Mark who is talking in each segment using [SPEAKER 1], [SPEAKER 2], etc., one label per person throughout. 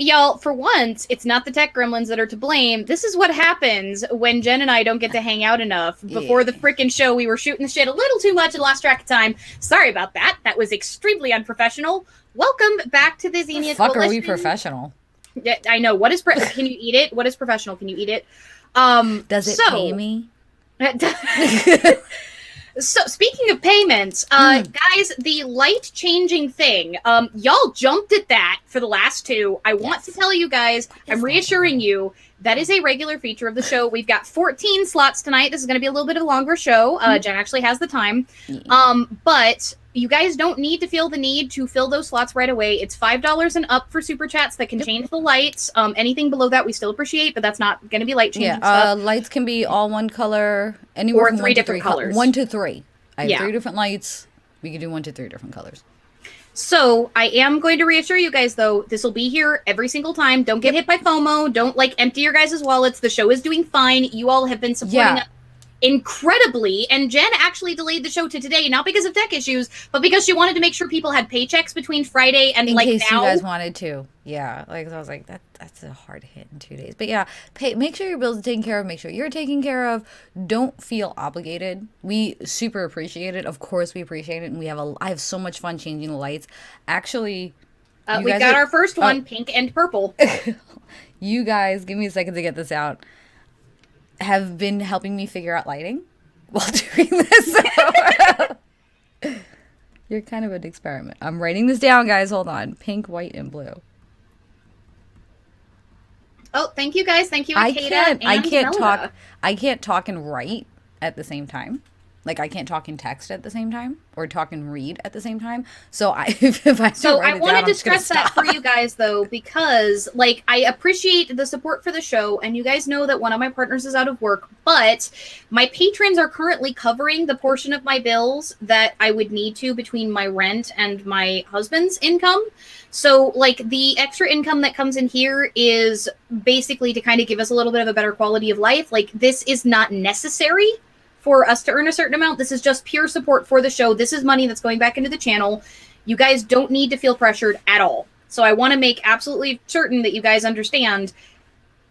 [SPEAKER 1] y'all, for once, it's not the tech gremlins that are to blame. This is what happens when Jen and I don't get to hang out enough. Before the freaking show, we were shooting the shit a little too much and lost track of time. Sorry about that. That was extremely unprofessional. Welcome back to the Xenia
[SPEAKER 2] Fuck,
[SPEAKER 1] Coalition.
[SPEAKER 2] are we professional?
[SPEAKER 1] Yeah, I know. What is can you eat it? What is professional? Can you eat it?
[SPEAKER 2] Does it pay me?
[SPEAKER 1] So speaking of payments, guys, the light changing thing, y'all jumped at that for the last two. I want to tell you guys, I'm reassuring you, that is a regular feature of the show. We've got 14 slots tonight. This is going to be a little bit of a longer show. Jen actually has the time. But you guys don't need to feel the need to fill those slots right away. It's $5 and up for super chats that can change the lights. Anything below that we still appreciate, but that's not going to be light changing stuff.
[SPEAKER 2] Lights can be all one color, anywhere
[SPEAKER 1] or
[SPEAKER 2] from
[SPEAKER 1] 3 different colors.
[SPEAKER 2] 1 to 3. I have 3 different lights. We can do 1 to 3 different colors.
[SPEAKER 1] So I am going to reassure you guys, though, this will be here every single time. Don't get hit by FOMO. Don't empty your guys' wallets. The show is doing fine. You all have been supporting us incredibly, and Jen actually delayed the show to today, not because of tech issues, but because she wanted to make sure people had paychecks between Friday and
[SPEAKER 2] in case
[SPEAKER 1] now.
[SPEAKER 2] You guys wanted to. Yeah, I was like, that's a hard hit in 2 days. But yeah, make sure your bills are taken care of. Make sure you're taken care of. Don't feel obligated. We super appreciate it. Of course, we appreciate it, and I have so much fun changing the lights. Actually,
[SPEAKER 1] we got our first one, pink and purple.
[SPEAKER 2] You guys, give me a second to get this out. Have been helping me figure out lighting while doing this. You're kind of an experiment. I'm writing this down, guys. Hold on. Pink, white, and blue.
[SPEAKER 1] Oh, thank you, guys. Thank you, Akeda
[SPEAKER 2] I can't talk and write at the same time. Like, I can't talk and text at the same time, or talk and read at the same time. So I wanted
[SPEAKER 1] to stress that for you guys, though, because I appreciate the support for the show, and you guys know that one of my partners is out of work, but my patrons are currently covering the portion of my bills that I would need to between my rent and my husband's income. So, the extra income that comes in here is basically to kind of give us a little bit of a better quality of life. This is not necessary for us to earn a certain amount. This is just pure support for the show. This is money that's going back into the channel. You guys don't need to feel pressured at all. So I want to make absolutely certain that you guys understand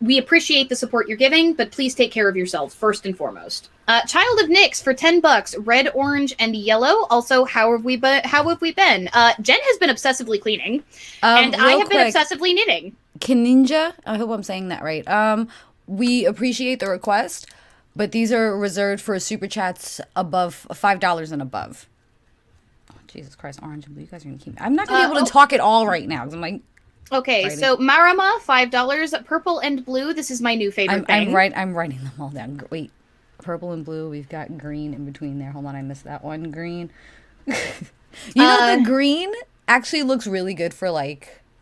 [SPEAKER 1] we appreciate the support you're giving, but please take care of yourselves first and foremost. Child of Nyx for $10, red, orange, and yellow. Also, how have we been? Jen has been obsessively cleaning, and I have been obsessively knitting.
[SPEAKER 2] Kaninja, I hope I'm saying that right. We appreciate the request, but these are reserved for super chats above $5 and above. Oh, Jesus Christ, orange and blue. You guys are gonna keep. I'm not gonna be able to talk at all right now because I'm like.
[SPEAKER 1] Okay, writing. So Marama, $5, purple and blue. This is my new favorite thing.
[SPEAKER 2] I'm writing them all down. Wait, purple and blue. We've got green in between there. Hold on, I missed that one. Green. You know, the green actually looks really good for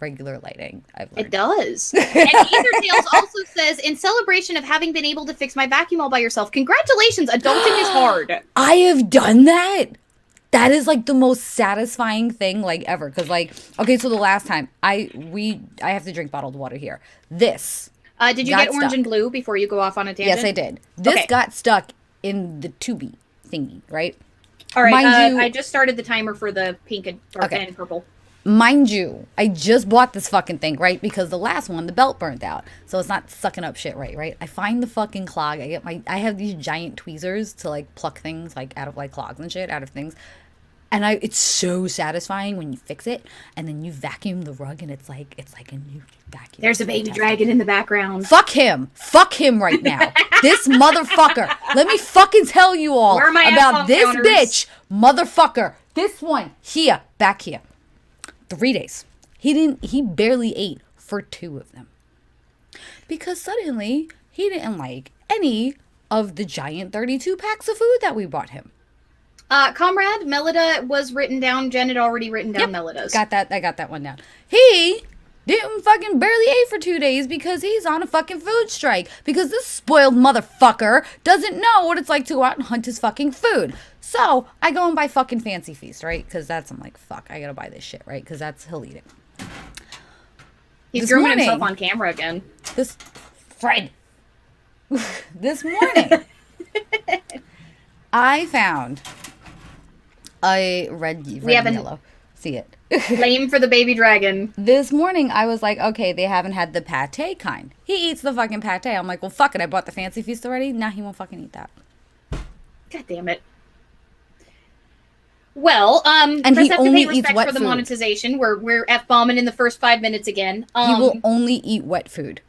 [SPEAKER 2] regular lighting. I've learned.
[SPEAKER 1] It does. And Ethertails also says, in celebration of having been able to fix my vacuum all by yourself, congratulations, adulting is hard.
[SPEAKER 2] I have done that. That is the most satisfying thing ever. Because okay, so the last time I have to drink bottled water here. This.
[SPEAKER 1] Did you get orange and blue before you go off on a tangent?
[SPEAKER 2] Yes, I did. This got stuck in the tubey thingy, right?
[SPEAKER 1] All right. I just started the timer for the pink and purple.
[SPEAKER 2] Mind you, I just bought this fucking thing, right? Because the last one, the belt burnt out. So it's not sucking up shit right? I find the fucking clog. I have these giant tweezers to pluck things out of clogs and shit out of things. And it's so satisfying when you fix it and then you vacuum the rug and it's like a new vacuum.
[SPEAKER 1] There's a baby dragon in the background.
[SPEAKER 2] Fuck him right now. This motherfucker. Let me fucking tell you all about this bitch motherfucker. This one here, back here. 3 days. He barely ate for 2 of them. Because suddenly he didn't like any of the giant 32 packs of food that we bought him.
[SPEAKER 1] Comrade, Melida was written down. Jen had already written down Melida's.
[SPEAKER 2] I got that one down. He didn't fucking barely ate for 2 days because he's on a fucking food strike. Because this spoiled motherfucker doesn't know what it's like to go out and hunt his fucking food. So I go and buy fucking Fancy Feast, right? Because I'm like, fuck, I gotta buy this shit, right? Because he'll eat it.
[SPEAKER 1] He's grooming himself on camera again.
[SPEAKER 2] Fred. This morning, I found a red and yellow. See it?
[SPEAKER 1] Lame for the baby dragon.
[SPEAKER 2] This morning, I was like, okay, they haven't had the pate kind. He eats the fucking pate. I'm like, well, fuck it. I bought the fancy feast already. Nah, he won't fucking eat that.
[SPEAKER 1] God damn it. Well,
[SPEAKER 2] and he only eats wet
[SPEAKER 1] for the
[SPEAKER 2] food.
[SPEAKER 1] Monetization. We're F-bombing in the first 5 minutes again.
[SPEAKER 2] He will only eat wet food.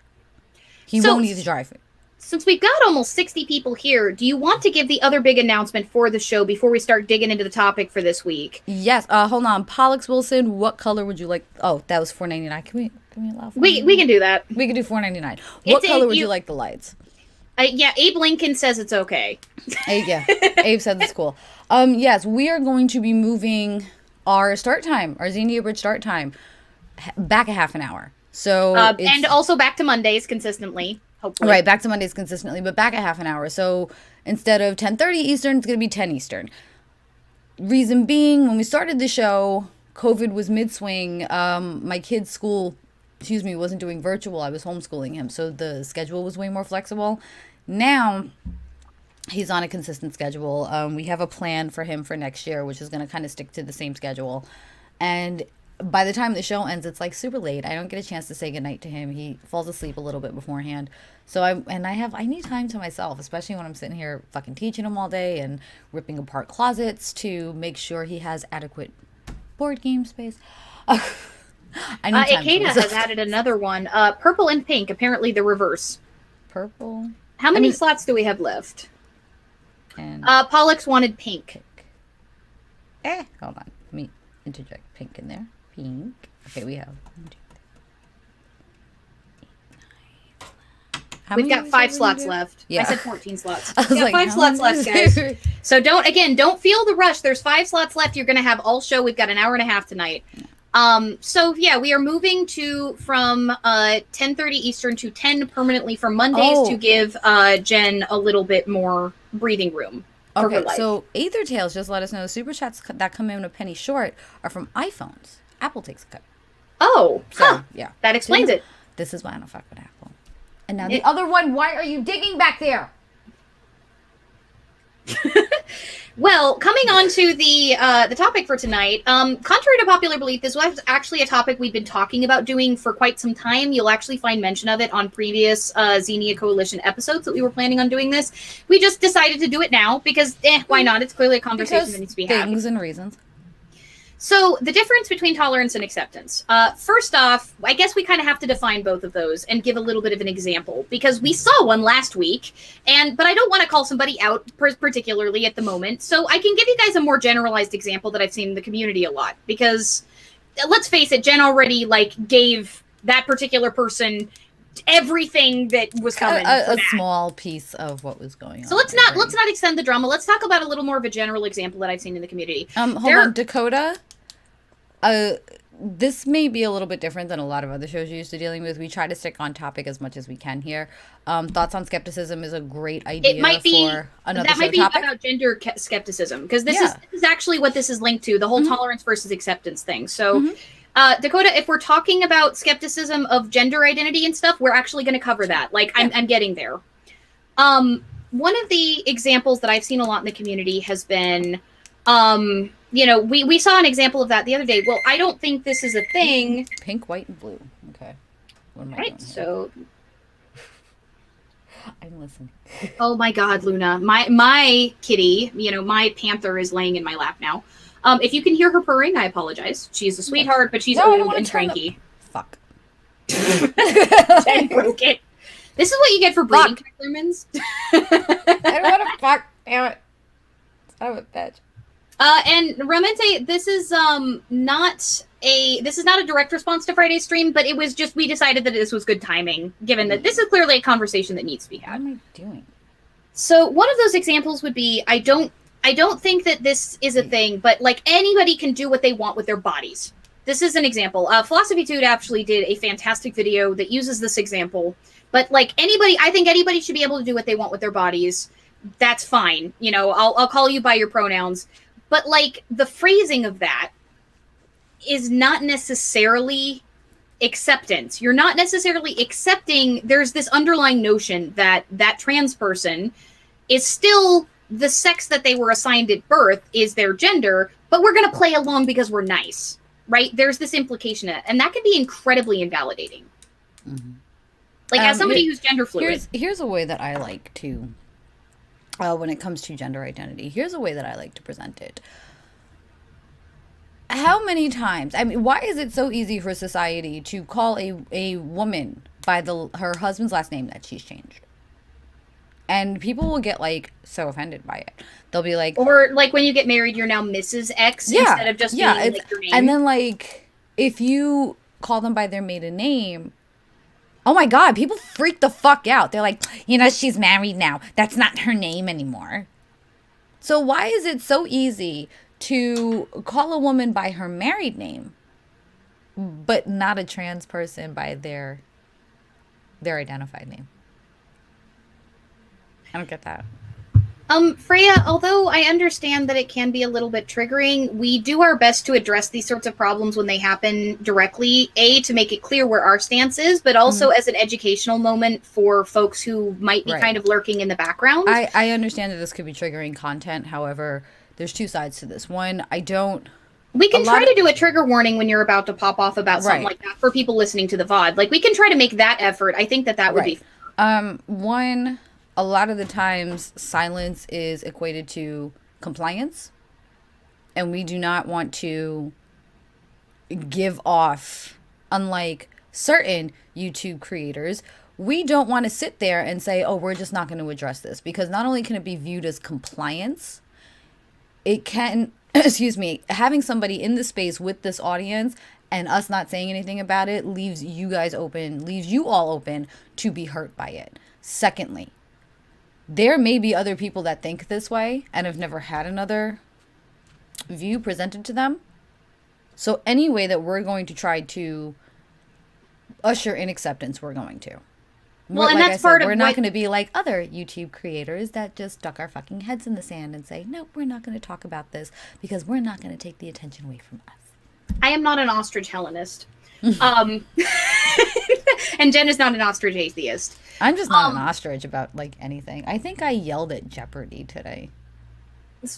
[SPEAKER 2] He won't eat the dry food.
[SPEAKER 1] Since we've got almost 60 people here, do you want to give the other big announcement for the show before we start digging into the topic for this week?
[SPEAKER 2] Yes. Hold on. Pollux Wilson, what color would you like? Oh, that was $4.99. Can we allow $4.99?
[SPEAKER 1] We can do that.
[SPEAKER 2] We can do $4.99. What color would you like the lights?
[SPEAKER 1] Yeah, Abe Lincoln says it's okay.
[SPEAKER 2] Abe says it's cool. Yes, we are going to be moving our start time, our Xenia Bridge start time, back a half an hour. So
[SPEAKER 1] and also back to Mondays consistently, hopefully.
[SPEAKER 2] Right, back to Mondays consistently, but back a half an hour. So instead of 10:30 Eastern, it's going to be 10 Eastern. Reason being, when we started the show, COVID was mid-swing. My kid's school, wasn't doing virtual. I was homeschooling him, so the schedule was way more flexible. Now, he's on a consistent schedule. We have a plan for him for next year, which is going to kind of stick to the same schedule. And by the time the show ends, it's like super late. I don't get a chance to say goodnight to him. He falls asleep a little bit beforehand. So I need time to myself, especially when I'm sitting here fucking teaching him all day and ripping apart closets to make sure he has adequate board game space. I need time
[SPEAKER 1] Akeda has added another one. Purple and pink, apparently the reverse.
[SPEAKER 2] Purple?
[SPEAKER 1] How many slots do we have left?
[SPEAKER 2] And
[SPEAKER 1] Pollux wanted pink.
[SPEAKER 2] Hold on. Let me interject pink in there. Pink. Okay, we have 1, 2, 3.
[SPEAKER 1] We've got 5 slots left.
[SPEAKER 2] Yeah.
[SPEAKER 1] I said 14 slots.
[SPEAKER 2] I was
[SPEAKER 1] We've got
[SPEAKER 2] like,
[SPEAKER 1] 5 slots left, guys. So don't feel the rush. There's 5 slots left. You're going to have all show. We've got an hour and a half tonight. So yeah, we are moving from 10:30 Eastern to 10 permanently for Mondays to give Jen a little bit more breathing room.
[SPEAKER 2] Okay, so Aether Tales just let us know the super chats that come in a penny short are from iPhones. Apple takes a cut.
[SPEAKER 1] Oh,
[SPEAKER 2] so, yeah.
[SPEAKER 1] That explains it.
[SPEAKER 2] This is why I don't fuck with Apple. And now the other one, why are you digging back there?
[SPEAKER 1] Well, coming on to the topic for tonight, contrary to popular belief, this was actually a topic we've been talking about doing for quite some time. You'll actually find mention of it on previous Xenia Coalition episodes that we were planning on doing this. We just decided to do it now because, why not? It's clearly a conversation that needs to be had.
[SPEAKER 2] Things and reasons.
[SPEAKER 1] So the difference between tolerance and acceptance. First off, I guess we kind of have to define both of those and give a little bit of an example because we saw one last week, but I don't want to call somebody out particularly at the moment. So I can give you guys a more generalized example that I've seen in the community a lot because let's face it, Jen already gave that particular person everything that was coming.
[SPEAKER 2] A small piece of what was going on.
[SPEAKER 1] So let's not extend the drama. Let's talk about a little more of a general example that I've seen in the community.
[SPEAKER 2] Hold on, Dakota. This may be a little bit different than a lot of other shows you're used to dealing with. We try to stick on topic as much as we can here. Thoughts on skepticism is a great idea for another show topic.
[SPEAKER 1] That might be about gender skepticism because this is actually what this is linked to, the whole tolerance versus acceptance thing. So, Dakota, if we're talking about skepticism of gender identity and stuff, we're actually going to cover that. I'm getting there. One of the examples that I've seen a lot in the community has been, we saw an example of that the other day. Well, I don't think this is a thing.
[SPEAKER 2] Pink, white, and blue. Okay. What am I doing here?
[SPEAKER 1] So
[SPEAKER 2] I'm listening.
[SPEAKER 1] Oh my God, Luna, my kitty, my panther is laying in my lap now. If you can hear her purring, I apologize. She's a sweetheart, but she's old and cranky.
[SPEAKER 2] Fuck.
[SPEAKER 1] Jen broke it. This is what you get for breeding Lemons.
[SPEAKER 2] I don't want to fuck. Damn it. Son of a bitch.
[SPEAKER 1] And Romente, this is not a direct response to Friday's stream, but it was just we decided that this was good timing, given that this is clearly a conversation that needs to be had.
[SPEAKER 2] What am I doing? So
[SPEAKER 1] one of those examples would be I don't think that this is a thing, but anybody can do what they want with their bodies. This is an example. Philosophy Tude actually did a fantastic video that uses this example. But I think anybody should be able to do what they want with their bodies. That's fine. I'll call you by your pronouns. But the phrasing of that is not necessarily acceptance. You're not necessarily accepting. There's this underlying notion that trans person is still the sex that they were assigned at birth is their gender, but we're going to play along because we're nice. right? There's this implication, and that can be incredibly invalidating. Mm-hmm. Like, as somebody who's gender fluid.
[SPEAKER 2] Here's a way that I like to, when it comes to gender identity, here's a way that I like to present it. How many times, I mean, why is it so easy for society to call a woman by her husband's last name that she's changed? And people will get, like, so offended by it. They'll be like...
[SPEAKER 1] Or, like, when you get married, you're now Mrs. X instead of just being, like, your name.
[SPEAKER 2] And then, like, if you call them by their maiden name, oh, my God, people freak the fuck out. They're like, you know, she's married now. That's not her name anymore. So why is it so easy to call a woman by her married name, but not a trans person by their identified name? I don't get that.
[SPEAKER 1] Freya, although I understand that it can be a little bit triggering, we do our best to address these sorts of problems when they happen directly, to make it clear where our stance is, but also as an educational moment for folks who might be kind of lurking in the background.
[SPEAKER 2] I understand that this could be triggering content. However, there's two sides to this. One, we
[SPEAKER 1] can try to do a trigger warning when you're about to pop off about something like that for people listening to the VOD. Like, we can try to make that effort. I think that would be...
[SPEAKER 2] One... A lot of the times, silence is equated to compliance, and we do not want to give off, unlike certain YouTube creators, we don't want to sit there and say, oh, we're just not going to address this, because not only can it be viewed as compliance, it can, having somebody in the space with this audience and us not saying anything about it leaves you all open to be hurt by it. Secondly, there may be other people that think this way and have never had another view presented to them. So any way that we're going to try to usher in acceptance, we're going to.
[SPEAKER 1] Well, and that's part of
[SPEAKER 2] we're not going to be like other YouTube creators that just stuck our fucking heads in the sand and say, no, we're not going to talk about this because we're not going to take the attention away from us.
[SPEAKER 1] I am not an ostrich Hellenist. And Jen is not an ostrich atheist.
[SPEAKER 2] I'm just not an ostrich about, like, anything. I think I yelled at Jeopardy today.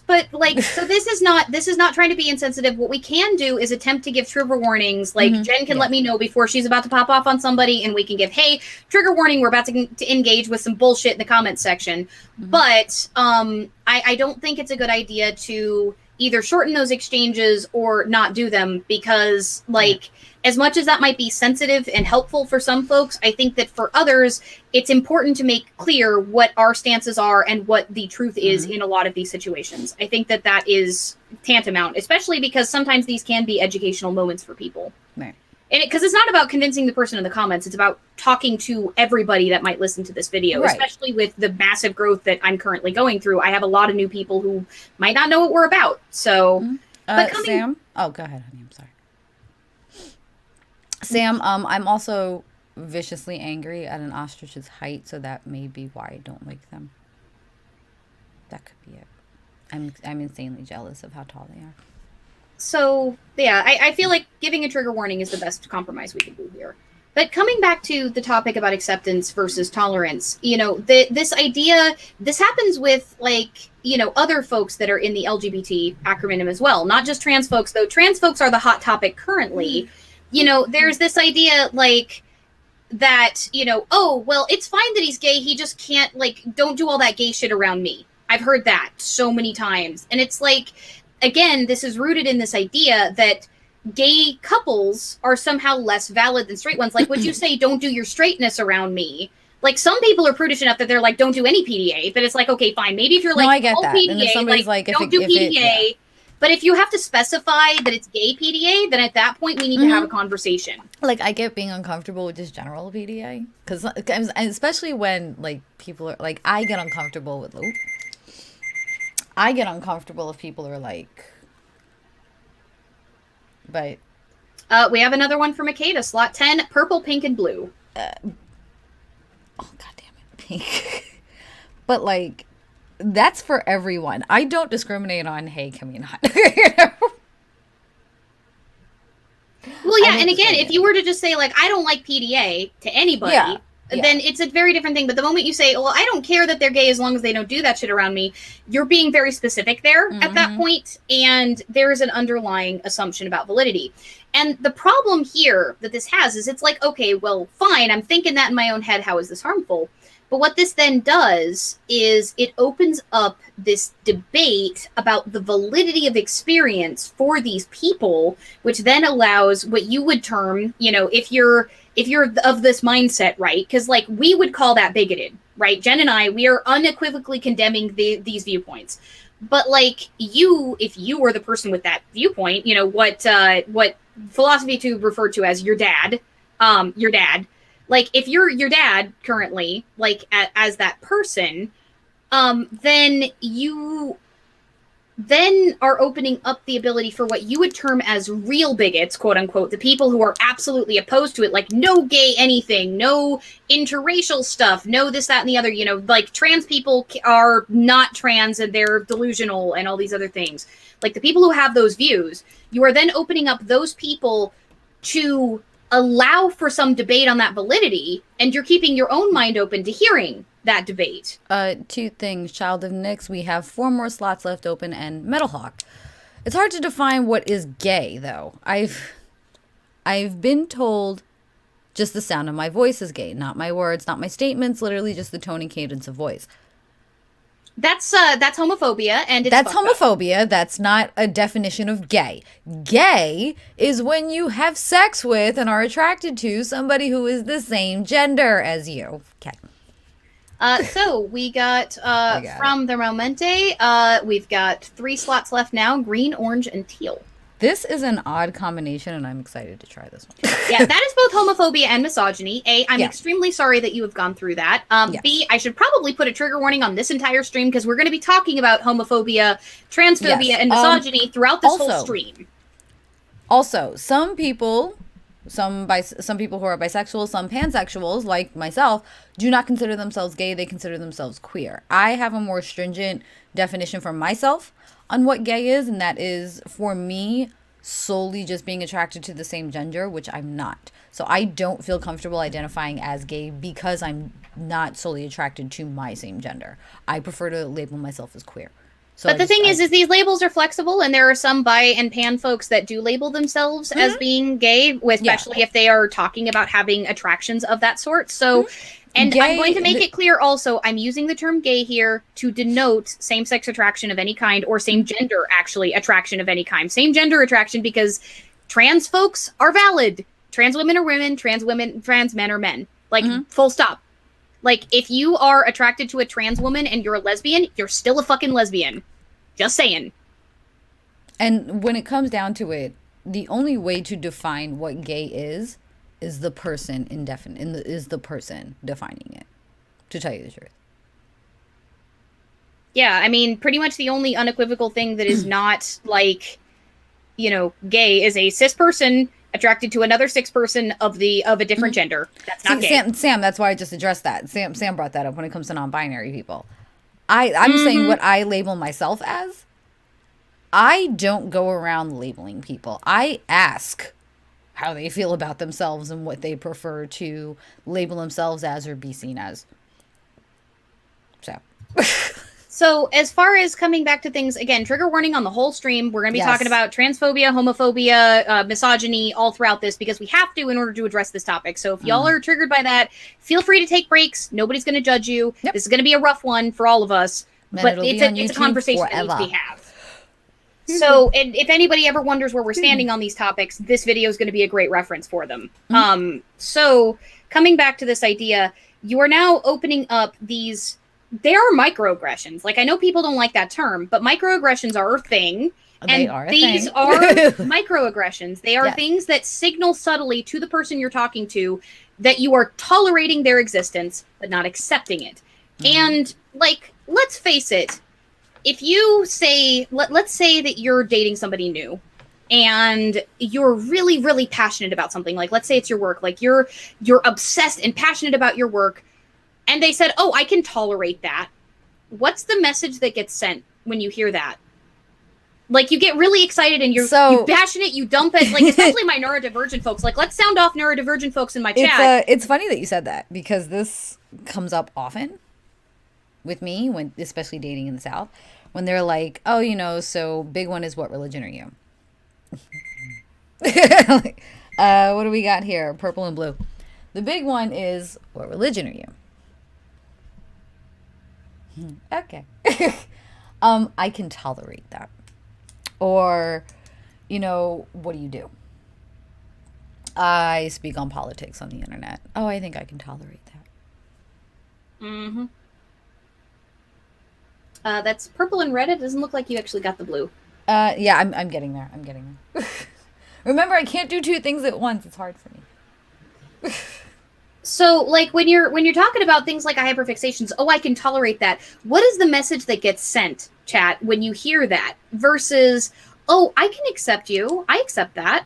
[SPEAKER 1] But, like, so this is not trying to be insensitive. What we can do is attempt to give trigger warnings. Like, Jen can let me know before she's about to pop off on somebody, and we can give, hey, trigger warning, we're about to engage with some bullshit in the comments section. But I don't think it's a good idea to either shorten those exchanges or not do them, because, like, as much as that might be sensitive and helpful for some folks, I think that for others, it's important to make clear what our stances are and what the truth is in a lot of these situations. I think that is tantamount, especially because sometimes these can be educational moments for people.
[SPEAKER 2] Right.
[SPEAKER 1] And because it's not about convincing the person in the comments, it's about talking to everybody that might listen to this video, especially with the massive growth that I'm currently going through. I have a lot of new people who might not know what we're about. So,
[SPEAKER 2] Sam? Oh, go ahead, honey. I'm sorry. Sam, I'm also viciously angry at an ostrich's height, so that may be why I don't like them. That could be it. I'm insanely jealous of how tall they are.
[SPEAKER 1] So, yeah, I feel like giving a trigger warning is the best compromise we can do here. But coming back to the topic about acceptance versus tolerance, you know, this happens with, like, you know, other folks that are in the LGBT acronym as well. Not just trans folks, though. Trans folks are the hot topic currently. You know, there's this idea, like, that, you know, oh, well, it's fine that he's gay. He just can't, like, don't do all that gay shit around me. I've heard that so many times. And it's like, again, this is rooted in this idea that gay couples are somehow less valid than straight ones. Like, would you say, don't do your straightness around me? Like, some people are prudish enough that they're like, don't do any PDA. But it's like, okay, fine. Maybe if you're like,
[SPEAKER 2] no, I get
[SPEAKER 1] all
[SPEAKER 2] that.
[SPEAKER 1] PDA,
[SPEAKER 2] and then somebody's like
[SPEAKER 1] don't do PDA. But if you have to specify that it's gay PDA, then at that point we need to have a conversation.
[SPEAKER 2] Like, I get being uncomfortable with just general PDA. Because especially when, like, people are, like, I get uncomfortable if people are like, but.
[SPEAKER 1] We have another one from Makeda, slot 10, purple, pink, and blue.
[SPEAKER 2] Oh, God damn it, pink. But, like, that's for everyone. I don't discriminate on, hey, can we not? You know?
[SPEAKER 1] Well, yeah, and again, if you were to just say, like, I don't like PDA to anybody, then it's a very different thing. But the moment you say, well, I don't care that they're gay as long as they don't do that shit around me, you're being very specific there at that point, and there is an underlying assumption about validity. And the problem here that this has is it's like, okay, well, fine, I'm thinking that in my own head, how is this harmful? But what this then does is it opens up this debate about the validity of experience for these people, which then allows what you would term, you know, if you're of this mindset, right? Because like we would call that bigoted, right? Jen and I, we are unequivocally condemning these viewpoints. But like you, if you were the person with that viewpoint, you know, what philosophy to refer to as your dad, like if you're your dad currently, like as that person, then you then are opening up the ability for what you would term as real bigots, quote unquote, the people who are absolutely opposed to it, like no gay anything, no interracial stuff, no this, that, and the other, you know, like trans people are not trans and they're delusional and all these other things. Like the people who have those views, you are then opening up those people to allow for some debate on that validity, and you're keeping your own mind open to hearing that debate.
[SPEAKER 2] 2 things. Child of Nyx, we have 4 more slots left open, and Metalhawk. It's hard to define what is gay, though. I've been told just the sound of my voice is gay, not my words, not my statements, literally just the tone and cadence of voice.
[SPEAKER 1] That's homophobia, and
[SPEAKER 2] that's homophobia. Up. That's not a definition of gay. Gay is when you have sex with and are attracted to somebody who is the same gender as you. Okay.
[SPEAKER 1] So we got from the Romente, we've got 3 slots left now: green, orange, and teal.
[SPEAKER 2] This is an odd combination, and I'm excited to try this one.
[SPEAKER 1] Yeah, that is both homophobia and misogyny. A, I'm extremely sorry that you have gone through that. B, I should probably put a trigger warning on this entire stream because we're going to be talking about homophobia, transphobia, and misogyny throughout this whole stream.
[SPEAKER 2] Also, some people who are bisexual, some pansexuals, like myself, do not consider themselves gay. They consider themselves queer. I have a more stringent definition for myself on what gay is, and that is, for me, solely just being attracted to the same gender, which I'm not. So I don't feel comfortable identifying as gay because I'm not solely attracted to my same gender. I prefer to label myself as queer. So
[SPEAKER 1] but the thing is these labels are flexible, and there are some bi and pan folks that do label themselves as being gay, especially if they are talking about having attractions of that sort. So, and gay, I'm going to make it clear also, I'm using the term gay here to denote same-sex attraction of any kind, or same-gender, actually, attraction of any kind. Same-gender attraction, because trans folks are valid. Trans women are women, trans men are men. Like, full stop. Like, if you are attracted to a trans woman and you're a lesbian, you're still a fucking lesbian. Just saying.
[SPEAKER 2] And when it comes down to it, the only way to define what gay is the person is the person defining it, to tell you the truth.
[SPEAKER 1] Yeah, I mean, pretty much the only unequivocal thing that is not, like, you know, gay is a cis person attracted to another cis person of a different gender. That's not gay.
[SPEAKER 2] Sam, that's why I just addressed that. Sam brought that up when it comes to non-binary people. I'm saying what I label myself as. I don't go around labeling people. I ask how they feel about themselves and what they prefer to label themselves as or be seen as. So...
[SPEAKER 1] So as far as coming back to things, again, trigger warning on the whole stream. We're going to be talking about transphobia, homophobia, misogyny all throughout this because we have to in order to address this topic. So if y'all are triggered by that, feel free to take breaks. Nobody's going to judge you. Yep. This is going to be a rough one for all of us, but it's a conversation that needs to be had. So and if anybody ever wonders where we're standing on these topics, this video is going to be a great reference for them. So coming back to this idea, you are now opening up these... They are microaggressions. Like, I know people don't like that term, but microaggressions are a thing. These are microaggressions. They are things that signal subtly to the person you're talking to that you are tolerating their existence, but not accepting it. And, like, let's face it. If you say, let's say that you're dating somebody new, and you're really, really passionate about something. Like, let's say it's your work. Like, you're obsessed and passionate about your work. And they said, oh, I can tolerate that. What's the message that gets sent when you hear that? Like, you get really excited and you passionate, you dump it. Like, especially my neurodivergent folks. Like, let's sound off neurodivergent folks in my chat.
[SPEAKER 2] It's funny that you said that, because this comes up often with me, when especially dating in the South, when they're like, oh, you know, so big one is, what religion are you? What do we got here? Purple and blue. The big one is, what religion are you? Okay. I can tolerate that. Or, you know, what do you do? I speak on politics on the internet. Oh, I think I can tolerate that.
[SPEAKER 1] Mm-hmm. That's purple and red. It doesn't look like you actually got the blue.
[SPEAKER 2] Yeah, I'm getting there. I'm getting there. Remember, I can't do two things at once. It's hard for me.
[SPEAKER 1] So, like, when you're talking about things like hyperfixations, oh, I can tolerate that. What is the message that gets sent, chat, when you hear that? Versus, oh, I can accept you. I accept that.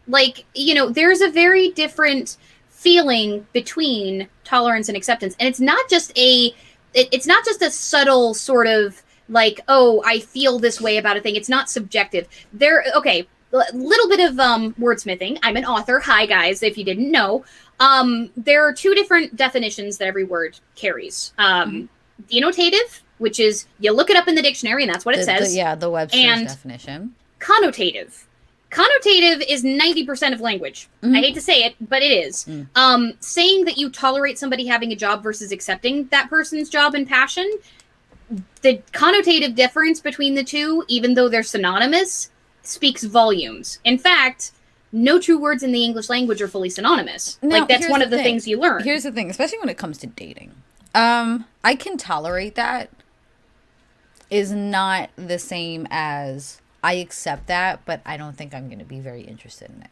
[SPEAKER 1] Like, you know, there's a very different feeling between tolerance and acceptance. And it's not just a subtle sort of like, oh, I feel this way about a thing. It's not subjective. Okay, little bit of wordsmithing. I'm an author. Hi, guys, if you didn't know. There are two different definitions that every word carries. Denotative, which is you look it up in the dictionary and that's what it says.
[SPEAKER 2] The Webster's definition.
[SPEAKER 1] Connotative. Connotative is 90% of language. I hate to say it, but it is. Saying that you tolerate somebody having a job versus accepting that person's job and passion, the connotative difference between the two, even though they're synonymous, speaks volumes. In fact, no two words in the English language are fully synonymous. Now, like, that's one of the things you learn.
[SPEAKER 2] Here's the thing, especially when it comes to dating. I can tolerate that is not the same as I accept that, but I don't think I'm going to be very interested in it.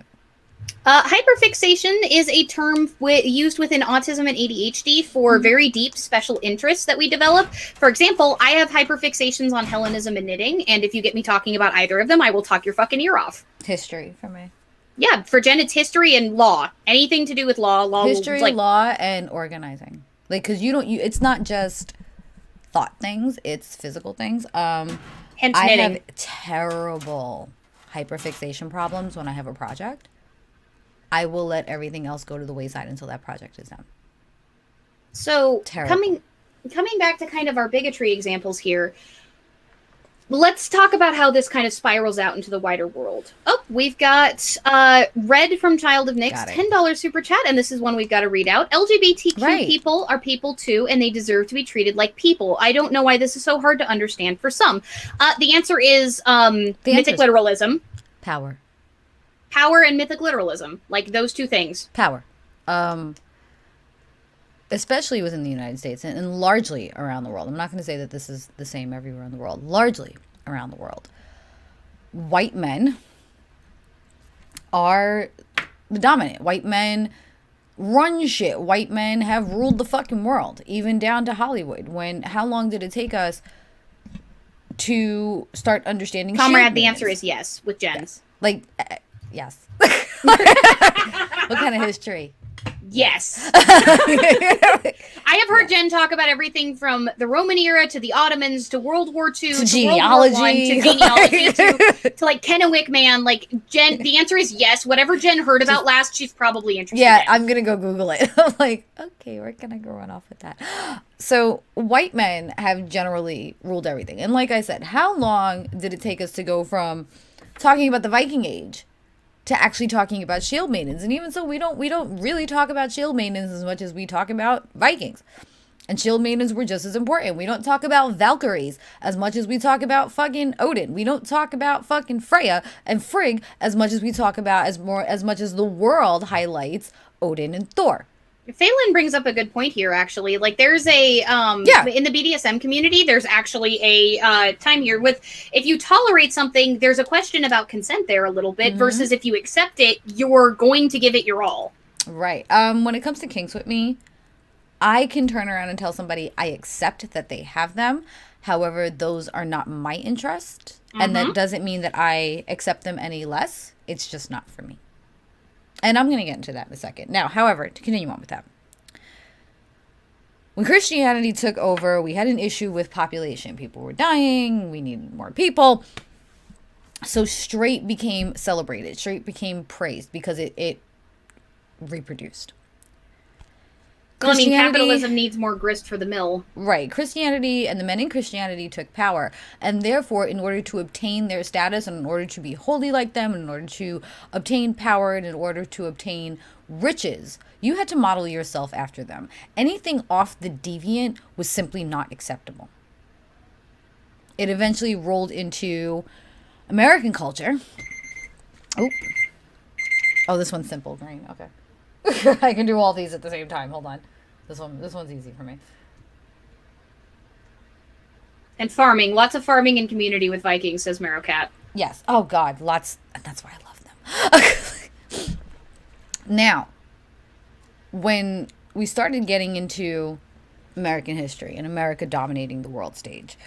[SPEAKER 1] Hyperfixation is a term used within autism and ADHD for very deep special interests that we develop. For example, I have hyperfixations on Hellenism and knitting, and if you get me talking about either of them, I will talk your fucking ear off.
[SPEAKER 2] History for me.
[SPEAKER 1] Yeah, for Jen, it's history and law. Anything to do with law.
[SPEAKER 2] History, law, and organizing. Like, because it's not just thought things, it's physical things. Hence knitting. I have terrible hyperfixation problems when I have a project. I will let everything else go to the wayside until that project is done.
[SPEAKER 1] So, coming back to kind of our bigotry examples here, let's talk about how this kind of spirals out into the wider world. Oh, we've got Red from Child of Nyx, $10 super chat, and this is one we've got to read out. LGBTQ people are people too, and they deserve to be treated like people. I don't know why this is so hard to understand for some. The answer is mythic literalism.
[SPEAKER 2] Power.
[SPEAKER 1] Power and mythic literalism, like those two things.
[SPEAKER 2] Power. Especially within the United States and largely around the world. I'm not going to say that this is the same everywhere in the world. Largely around the world. White men are the dominant. White men run shit. White men have ruled the fucking world, even down to Hollywood. How long did it take us to start understanding
[SPEAKER 1] Comrade, the answer is yes, with Jen.
[SPEAKER 2] Yes. Like, yes. What kind of history?
[SPEAKER 1] Yes. I have heard Jen talk about everything from the Roman era to the Ottomans to World War II to
[SPEAKER 2] genealogy.
[SPEAKER 1] World War I, to genealogy to like Kennewick Man. Like, Jen, the answer is yes. Whatever Jen heard about last, she's probably interested in.
[SPEAKER 2] I'm going to go Google it. I'm like, okay, where can I go run off with that? So white men have generally ruled everything. And like I said, how long did it take us to go from talking about the Viking Age to actually talking about shield maidens? And even so, we don't really talk about shield maidens as much as we talk about Vikings. And shield maidens were just as important. We don't talk about Valkyries as much as we talk about fucking Odin. We don't talk about fucking Freya and Frigg as much as we talk about as much as the world highlights Odin and Thor.
[SPEAKER 1] Phelan brings up a good point here, actually. Like, there's a, in the BDSM community, there's actually a time here with, if you tolerate something, there's a question about consent there a little bit, versus if you accept it, you're going to give it your all.
[SPEAKER 2] Right. When it comes to kinks with me, I can turn around and tell somebody I accept that they have them. However, those are not my interest. And that doesn't mean that I accept them any less. It's just not for me. And I'm going to get into that in a second. Now, however, to continue on with that. When Christianity took over, we had an issue with population. People were dying. We needed more people. So straight became celebrated. Straight became praised because it reproduced.
[SPEAKER 1] Well, I mean, capitalism needs more grist for the mill.
[SPEAKER 2] Right. Christianity and the men in Christianity took power. And therefore, in order to obtain their status and in order to be holy like them, in order to obtain power and in order to obtain riches, you had to model yourself after them. Anything off the deviant was simply not acceptable. It eventually rolled into American culture. Oh, this one's simple. Green. Okay. I can do all these at the same time. Hold on. This one's easy for me.
[SPEAKER 1] And farming. Lots of farming and community with Vikings, says Marrowcat.
[SPEAKER 2] Yes. Oh, God. Lots. That's why I love them. Now, when we started getting into American history and America dominating the world stage,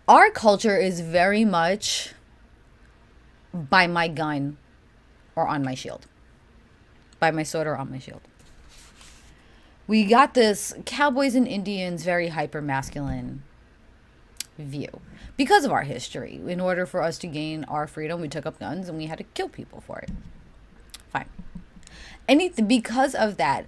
[SPEAKER 2] our culture is very much by my gun or on my shield. By my sword or on my shield. We got this cowboys and Indians very hyper masculine view because of our history. In order for us to gain our freedom, we took up guns and we had to kill people for it. Fine. Because of that,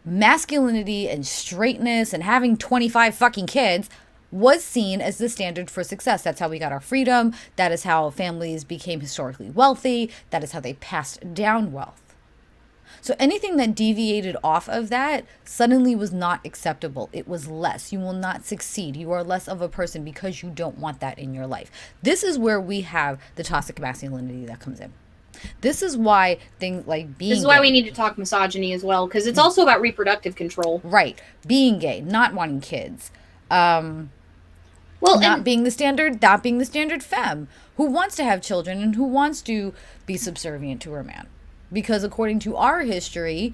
[SPEAKER 2] masculinity and straightness and having 25 fucking kids was seen as the standard for success. That's how we got our freedom. That is how families became historically wealthy. That is how they passed down wealth. So anything that deviated off of that suddenly was not acceptable. It was less. You will not succeed. You are less of a person because you don't want that in your life. This is where we have the toxic masculinity that comes in. This is why things like being
[SPEAKER 1] This is why we need to talk misogyny as well, because it's also about reproductive control.
[SPEAKER 2] Right. Being gay, not wanting kids. Not being the standard femme who wants to have children and who wants to be subservient to her man. Because according to our history,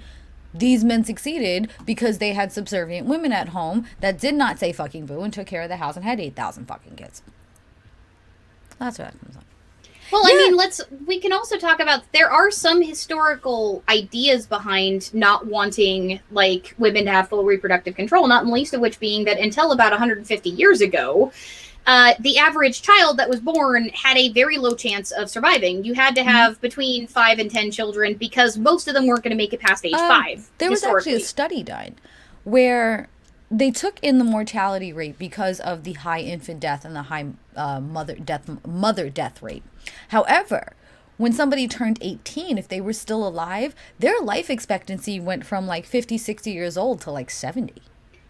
[SPEAKER 2] these men succeeded because they had subservient women at home that did not say fucking boo and took care of the house and had 8,000 fucking kids. That's what that comes on.
[SPEAKER 1] Well, yeah. I mean, we can also talk about, there are some historical ideas behind not wanting, like, women to have full reproductive control, not in least of which being that until about 150 years ago, the average child that was born had a very low chance of surviving. You had to have between 5 and 10 children because most of them weren't going to make it past age 5.
[SPEAKER 2] There was actually a study done where they took in the mortality rate because of the high infant death and the high mother death rate. However, when somebody turned 18, if they were still alive, their life expectancy went from like 50, 60 years old to like 70.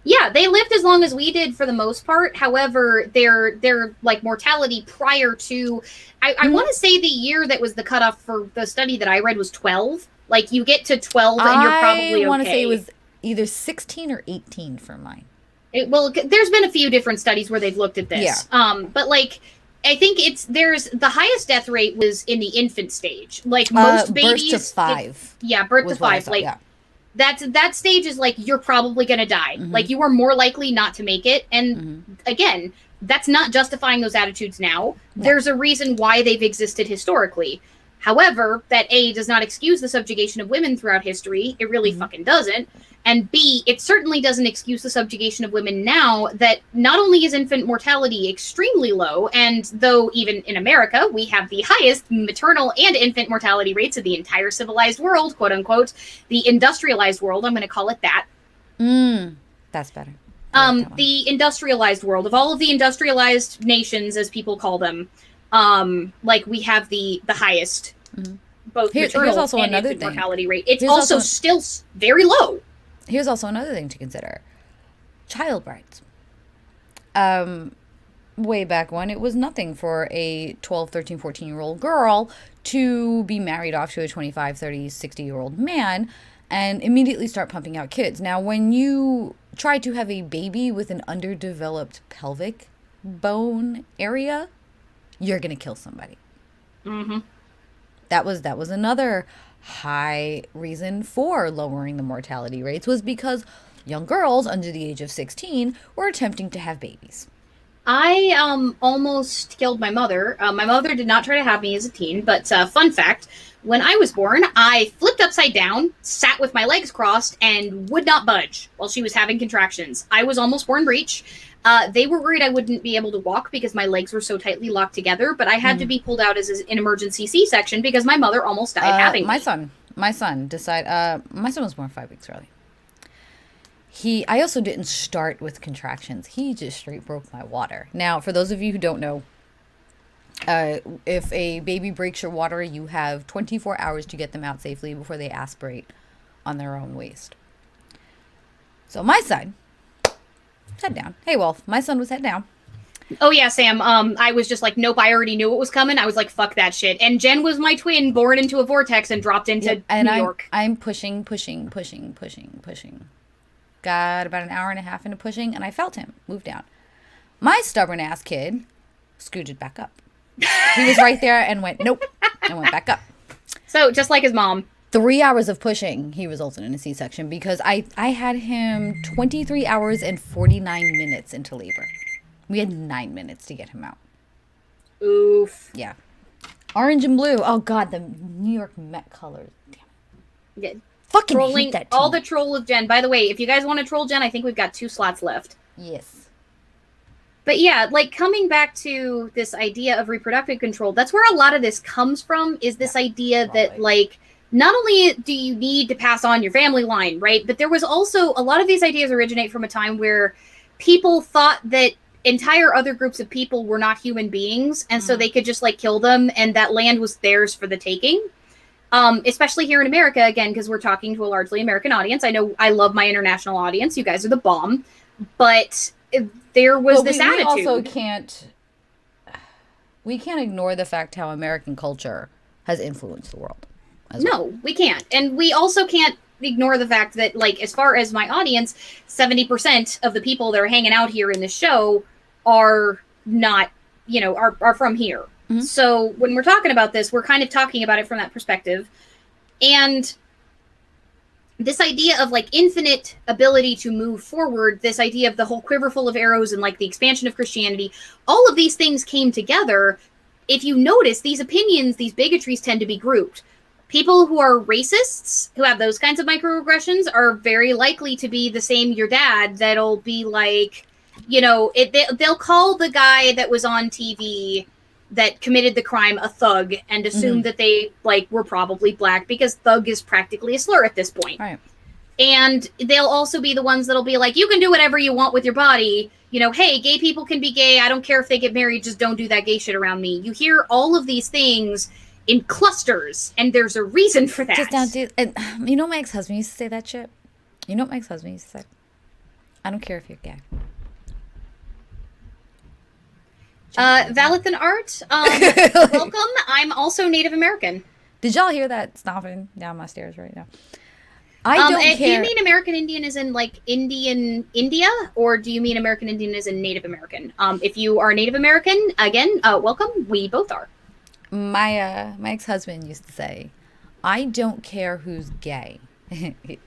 [SPEAKER 1] Yeah, they lived as long as we did for the most part. However, their like mortality prior to, I want to say the year that was the cutoff for the study that I read was 12. Like you get to 12 and you're probably okay.
[SPEAKER 2] I want to say it was either 16 or 18 for mine.
[SPEAKER 1] There's been a few different studies where they've looked at this. Yeah. But like, I think there's the highest death rate was in the infant stage. Like most babies.
[SPEAKER 2] Birth to 5.
[SPEAKER 1] Birth to 5. Like. Yeah. That stage is like you're probably gonna die. Mm-hmm. Like you are more likely not to make it. And again, that's not justifying those attitudes now. No. There's a reason why they've existed historically. However, that A, does not excuse the subjugation of women throughout history. It really fucking doesn't. And B, it certainly doesn't excuse the subjugation of women now that not only is infant mortality extremely low, and though even in America, we have the highest maternal and infant mortality rates of the entire civilized world, quote unquote, the industrialized world, I'm going to call it that.
[SPEAKER 2] That's better.
[SPEAKER 1] The industrialized world, of all of the industrialized nations, as people call them, like we have the highest, both maternal and infant mortality rate. It's also still very low.
[SPEAKER 2] Here's also another thing to consider. Child brides. Way back when, it was nothing for a 12, 13, 14-year-old girl to be married off to a 25, 30, 60-year-old man and immediately start pumping out kids. Now, when you try to have a baby with an underdeveloped pelvic bone area, you're going to kill somebody. That was another high reason for lowering the mortality rates, was because young girls under the age of 16 were attempting to have babies.
[SPEAKER 1] I almost killed my mother. My mother did not try to have me as a teen, but fun fact, when I was born, I flipped upside down, sat with my legs crossed, and would not budge while she was having contractions. I was almost born breech. They were worried I wouldn't be able to walk because my legs were so tightly locked together, but I had to be pulled out as an emergency C-section because my mother almost died having
[SPEAKER 2] my
[SPEAKER 1] me.
[SPEAKER 2] son was born 5 weeks early. I also didn't start with contractions. He just straight broke my water. Now, for those of you who don't know, if a baby breaks your water, you have 24 hours to get them out safely before they aspirate on their own waste. So my son, head down. Hey, Wolf, my son was head down.
[SPEAKER 1] Oh yeah, Sam. I was just like, nope, I already knew what was coming. I was like, fuck that shit. And Jen was my twin, born into a vortex and dropped into New York.
[SPEAKER 2] I'm pushing. Got about an hour and a half into pushing, and I felt him move down. My stubborn ass kid scooted back up. He was right there and went, nope, and went back up.
[SPEAKER 1] So just like his mom.
[SPEAKER 2] 3 hours of pushing, he resulted in a C-section because I had him 23 hours and 49 minutes into labor. We had 9 minutes to get him out.
[SPEAKER 1] Oof.
[SPEAKER 2] Yeah. Orange and blue. Oh, God, the New York Met colors. Damn it.
[SPEAKER 1] Yeah.
[SPEAKER 2] Fucking
[SPEAKER 1] Trolling
[SPEAKER 2] hate that
[SPEAKER 1] all
[SPEAKER 2] team.
[SPEAKER 1] the troll with Jen. By the way, if you guys want to troll Jen, I think we've got 2 slots left.
[SPEAKER 2] Yes.
[SPEAKER 1] But yeah, like coming back to this idea of reproductive control, that's where a lot of this comes from, is this idea that like, not only do you need to pass on your family line, right? But there was also a lot of these ideas originate from a time where people thought that entire other groups of people were not human beings. And so they could just like kill them and that land was theirs for the taking. Especially here in America, again, because we're talking to a largely American audience. I know I love my international audience. You guys are the bomb. But there was this attitude.
[SPEAKER 2] We also can't ignore the fact how American culture has influenced the world.
[SPEAKER 1] No, we can't. And we also can't ignore the fact that, like, as far as my audience, 70% of the people that are hanging out here in this show are not, are from here. Mm-hmm. So when we're talking about this, we're kind of talking about it from that perspective. And this idea of like infinite ability to move forward, this idea of the whole quiver full of arrows and like the expansion of Christianity, all of these things came together. If you notice, these opinions, these bigotries tend to be grouped. People who are racists, who have those kinds of microaggressions, are very likely to be the same your dad that'll be like, they'll call the guy that was on TV that committed the crime a thug and assume that they were probably black because thug is practically a slur at this point.
[SPEAKER 2] Right.
[SPEAKER 1] And they'll also be the ones that'll be like, you can do whatever you want with your body. Hey, gay people can be gay. I don't care if they get married. Just don't do that gay shit around me. You hear all of these things in clusters, and there's a reason for that.
[SPEAKER 2] Just don't do. And my ex-husband used to say that shit. You know what my ex-husband used to say? I don't care if you're gay.
[SPEAKER 1] Valethan Art, welcome. I'm also Native American.
[SPEAKER 2] Did y'all hear that stomping down my stairs right now? I don't care.
[SPEAKER 1] Do you mean American Indian as in like Indian India, or do you mean American Indian as in Native American? If you are Native American, again, welcome. We both are.
[SPEAKER 2] My ex-husband used to say, I don't care who's gay.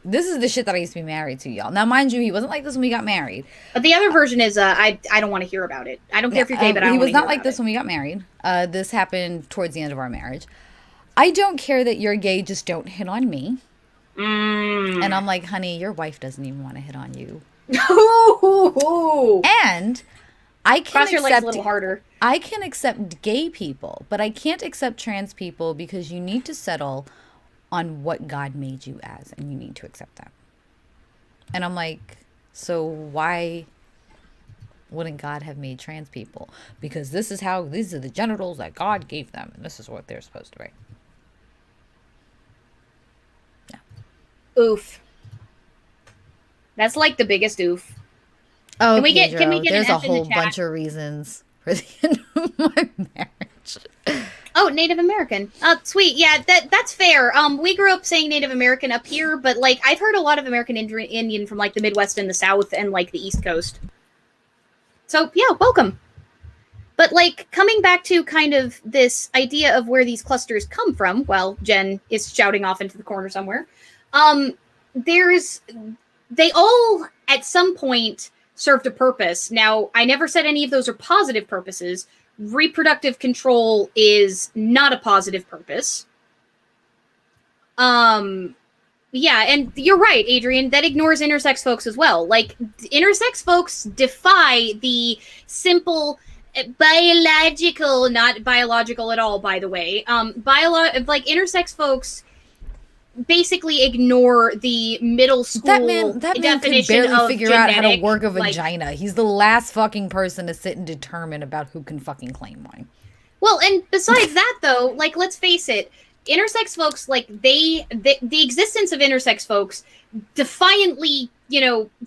[SPEAKER 2] This is the shit that I used to be married to, y'all. Now, mind you, he wasn't like this when we got married.
[SPEAKER 1] But the other version is, I don't want to hear about it. I don't care if you're gay, but I don't want to hear about it.
[SPEAKER 2] He was not like this when we got married. This happened towards the end of our marriage. I don't care that you're gay, just don't hit on me. And I'm like, honey, your wife doesn't even want to hit on you. And I can
[SPEAKER 1] cross your legs a little harder.
[SPEAKER 2] I can accept gay people, but I can't accept trans people because you need to settle on what God made you as, and you need to accept that. And I'm like, so why wouldn't God have made trans people? Because these are the genitals that God gave them, and this is what they're supposed to be. Yeah.
[SPEAKER 1] Oof. That's like the biggest oof.
[SPEAKER 2] Oh,
[SPEAKER 1] can we get
[SPEAKER 2] there's
[SPEAKER 1] an
[SPEAKER 2] a
[SPEAKER 1] F in the
[SPEAKER 2] whole
[SPEAKER 1] chat?
[SPEAKER 2] bunch of reasons for the end of my marriage.
[SPEAKER 1] Oh, Native American. Sweet. Yeah, that's fair. We grew up saying Native American up here, but like I've heard a lot of American Indian from like the Midwest and the South and like the East Coast. So yeah, welcome. But like coming back to kind of this idea of where these clusters come from, while Jen is shouting off into the corner somewhere, they all at some point served a purpose. Now, I never said any of those are positive purposes. Reproductive control is not a positive purpose. Yeah, and you're right, Adrian. That ignores intersex folks as well. Like, intersex folks defy the simple biological, not biological at all, by the way. Like, intersex folks basically ignore the middle school
[SPEAKER 2] that man can barely figure out how to work a vagina. Like, he's the last fucking person to sit and determine about who can fucking claim one.
[SPEAKER 1] Well, and besides that, though, like, let's face it, intersex folks, like, the existence of intersex folks defiantly,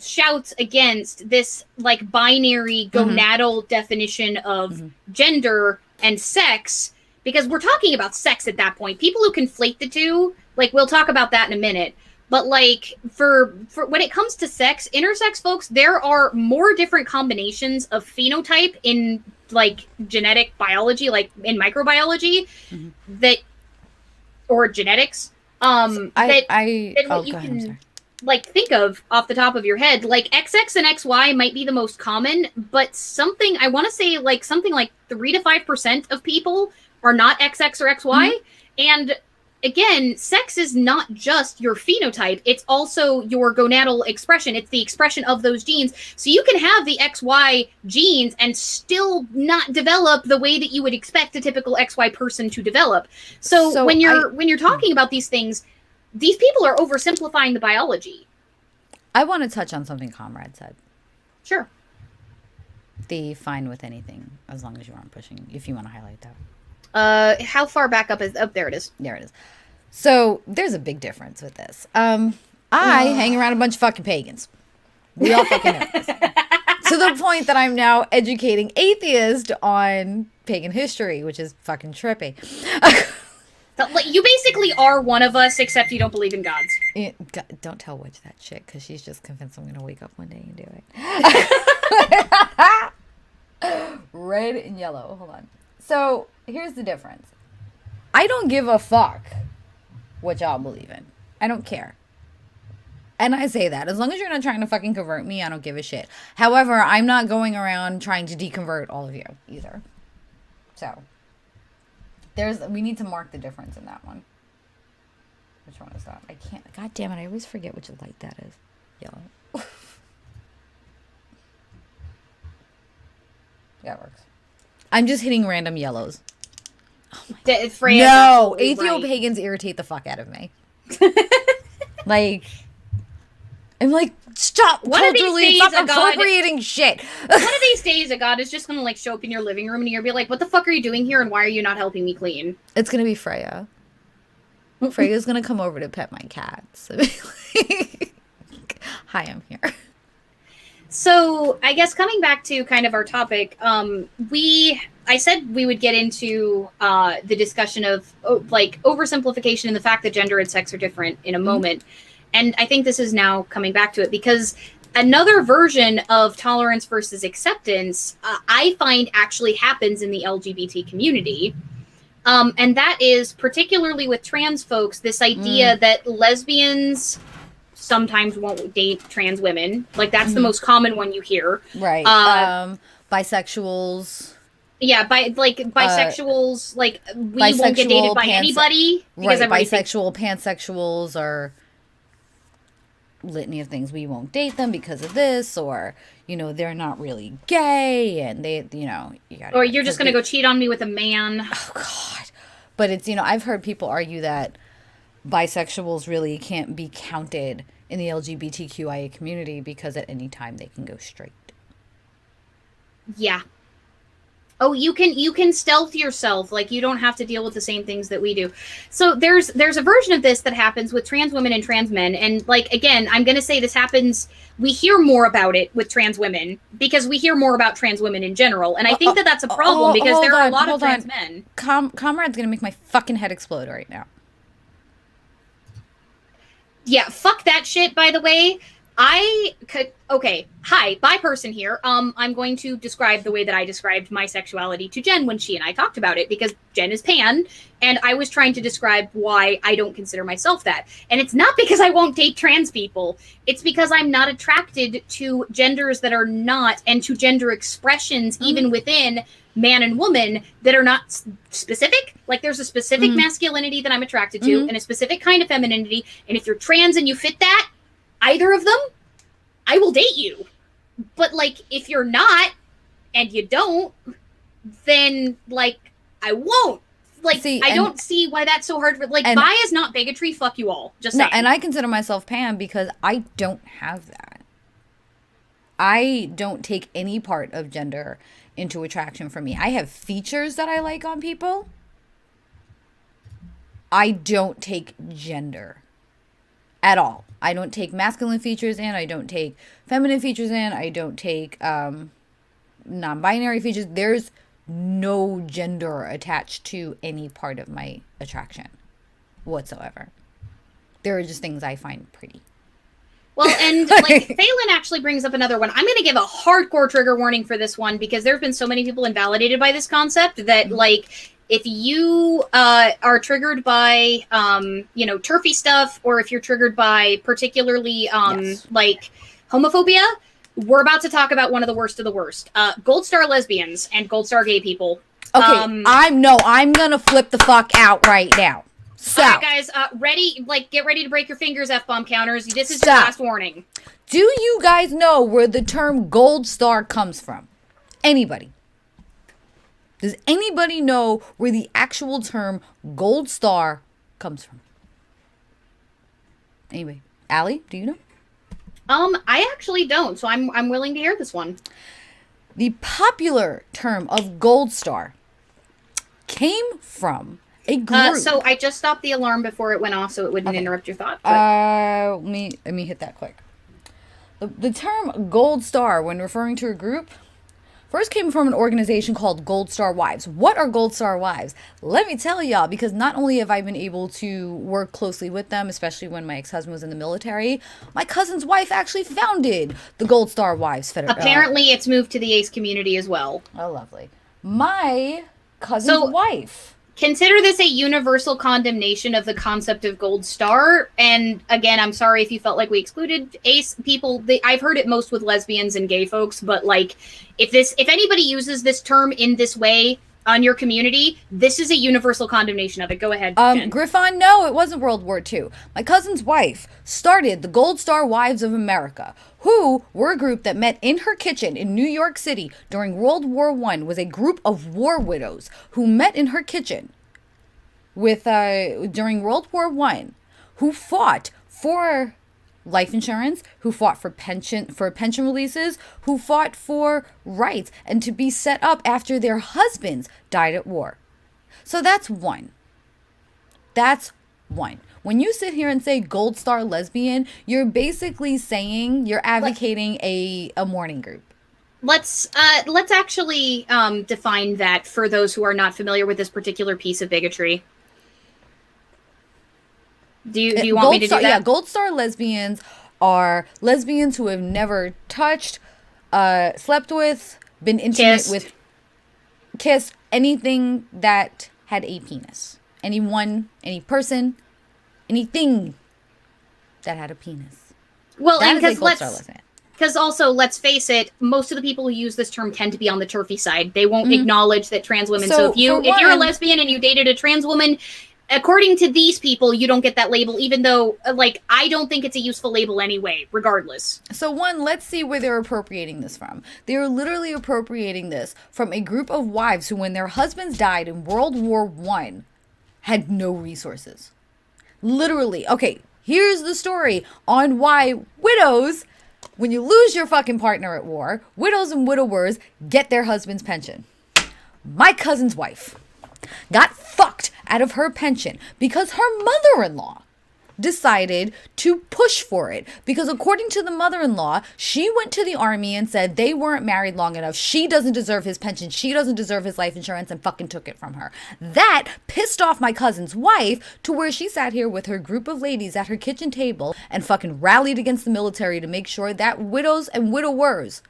[SPEAKER 1] shouts against this, like, binary gonadal definition of gender and sex, because we're talking about sex at that point. People who conflate the two, like, we'll talk about that in a minute. But, like, for when it comes to sex, intersex folks, there are more different combinations of phenotype in, like, genetic biology, like, in microbiology, that, or genetics, that what you can, like, think of off the top of your head. Like, XX and XY might be the most common, but I want to say, like, something like 3 to 5% of people are not XX or XY. And again, sex is not just your phenotype, it's also your gonadal expression. It's the expression of those genes. So you can have the XY genes and still not develop the way that you would expect a typical XY person to develop. So when you're talking about these things, these people are oversimplifying the biology.
[SPEAKER 2] I want to touch on something Comrade said.
[SPEAKER 1] Sure.
[SPEAKER 2] The fine with anything, as long as you aren't pushing, if you want to highlight that.
[SPEAKER 1] How far back up is up? There it is.
[SPEAKER 2] There it is. So there's a big difference with this. I hang around a bunch of fucking pagans. We all fucking know this. To the point that I'm now educating atheists on pagan history, which is fucking trippy.
[SPEAKER 1] You basically are one of us, except you don't believe in gods.
[SPEAKER 2] Don't tell Witch that shit, because she's just convinced I'm going to wake up one day and do it. Red and yellow. Hold on. So here's the difference. I don't give a fuck what y'all believe in. I don't care. And I say that. As long as you're not trying to fucking convert me, I don't give a shit. However, I'm not going around trying to deconvert all of you either. So we need to mark the difference in that one. Which one is that? I can't. God damn it. I always forget which light that is. Yellow. That works. I'm just hitting random yellows. Oh my God. No, atheo-pagans irritate the fuck out of me. Like, I'm like, stop culturally appropriating shit.
[SPEAKER 1] One of these days, a god is just gonna, like, show up in your living room and you're gonna be like, what the fuck are you doing here and why are you not helping me clean?
[SPEAKER 2] It's gonna be Freya. Freya's gonna come over to pet my cats. Hi, I'm here.
[SPEAKER 1] So, I guess coming back to kind of our topic, I said we would get into the discussion of, like, oversimplification and the fact that gender and sex are different in a moment. And I think this is now coming back to it because another version of tolerance versus acceptance, I find actually happens in the LGBT community. And that is particularly with trans folks, this idea that lesbians sometimes won't date trans women. Like, that's the most common one you hear.
[SPEAKER 2] Right. Bisexuals.
[SPEAKER 1] Yeah, bisexuals, like, we won't get dated by anybody. Because
[SPEAKER 2] bisexual, pansexuals are litany of things. We won't date them because of this, or, they're not really gay, and they,
[SPEAKER 1] or you're just going to go cheat on me with a man.
[SPEAKER 2] Oh, God. But it's, I've heard people argue that bisexuals really can't be counted in the LGBTQIA community because at any time they can go straight.
[SPEAKER 1] Yeah. Oh, you can stealth yourself. Like, you don't have to deal with the same things that we do. So there's a version of this that happens with trans women and trans men. And, like, again, I'm going to say this happens. We hear more about it with trans women because we hear more about trans women in general. And I think that's a problem because there are a lot of trans men.
[SPEAKER 2] Comrade's going to make my fucking head explode right now.
[SPEAKER 1] Yeah, fuck that shit, by the way. Hi, bi person here. I'm going to describe the way that I described my sexuality to Jen when she and I talked about it, because Jen is pan, and I was trying to describe why I don't consider myself that. And it's not because I won't date trans people. It's because I'm not attracted to genders that are not, and to gender expressions, even within man and woman, that are not specific. Like, there's a specific masculinity that I'm attracted to, and a specific kind of femininity. And if you're trans and you fit that, either of them, I will date you. But, like, if you're not and you don't, then, like, I won't. Like, I don't see why that's so hard. Like, bi is not bigotry. Fuck you all. Just saying.
[SPEAKER 2] And I consider myself pan because I don't have that. I don't take any part of gender into attraction for me. I have features that I like on people. I don't take gender at all. I don't take masculine features in. I don't take feminine features in. I don't take non-binary features. There's no gender attached to any part of my attraction whatsoever. There are just things I find pretty.
[SPEAKER 1] Well, and like Phelan actually brings up another one. I'm going to give a hardcore trigger warning for this one, because there have been so many people invalidated by this concept that, like, if you are triggered by, turfy stuff, or if you're triggered by particularly, like, homophobia, we're about to talk about one of the worst of the worst. Gold star lesbians and gold star gay people.
[SPEAKER 2] Okay, I'm going to flip the fuck out right now. So,
[SPEAKER 1] all right, guys, get ready to break your fingers, F-bomb counters. This is your last warning.
[SPEAKER 2] Do you guys know where the term gold star comes from? Anybody? Does anybody know where the actual term gold star comes from? Anyway, Allie, do you know?
[SPEAKER 1] I actually don't, so I'm willing to hear this one.
[SPEAKER 2] The popular term of gold star came from a group.
[SPEAKER 1] So I just stopped the alarm before it went off, so it wouldn't interrupt your thought.
[SPEAKER 2] Let me hit that quick. The term gold star, when referring to a group, first came from an organization called Gold Star Wives. What are Gold Star Wives? Let me tell y'all, because not only have I been able to work closely with them, especially when my ex-husband was in the military, my cousin's wife actually founded the Gold Star Wives Federation.
[SPEAKER 1] Apparently, it's moved to the ace community as well.
[SPEAKER 2] Oh, lovely. My cousin's wife.
[SPEAKER 1] Consider this a universal condemnation of the concept of gold star. And again, I'm sorry if you felt like we excluded ace people. I've heard it most with lesbians and gay folks, but like, if anybody uses this term in this way on your community, this is a universal condemnation of it. Go ahead, Jen.
[SPEAKER 2] Griffon, no, it wasn't World War II. My cousin's wife started the Gold Star Wives of America, who were a group that met in her kitchen in New York City during World War I. Was a group of war widows who met in her kitchen with during World War I, who fought for life insurance, who fought for pension releases, who fought for rights and to be set up after their husbands died at war. So that's one. That's one. When you sit here and say gold star lesbian, you're basically saying you're advocating a mourning group.
[SPEAKER 1] Let's actually define that for those who are not familiar with this particular piece of bigotry. Do you want me to do that?
[SPEAKER 2] Yeah, gold star lesbians are lesbians who have never touched, slept with, been intimate with, kissed anything that had a penis. Anyone, any person, anything that had a penis.
[SPEAKER 1] Well, that and because also, let's face it, most of the people who use this term tend to be on the turfy side. They won't acknowledge that trans women. So if you're a lesbian and you dated a trans woman, according to these people, you don't get that label, even though, like, I don't think it's a useful label anyway, regardless.
[SPEAKER 2] So one, let's see where they're appropriating this from. They're literally appropriating this from a group of wives who, when their husbands died in World War I, had no resources. Literally. Okay, here's the story on why widows, when you lose your fucking partner at war, widows and widowers get their husband's pension. My cousin's wife got fucked out of her pension because her mother-in-law decided to push for it. Because according to the mother-in-law, she went to the army and said they weren't married long enough. She doesn't deserve his pension. She doesn't deserve his life insurance, and fucking took it from her. That pissed off my cousin's wife to where she sat here with her group of ladies at her kitchen table and fucking rallied against the military to make sure that widows and widowers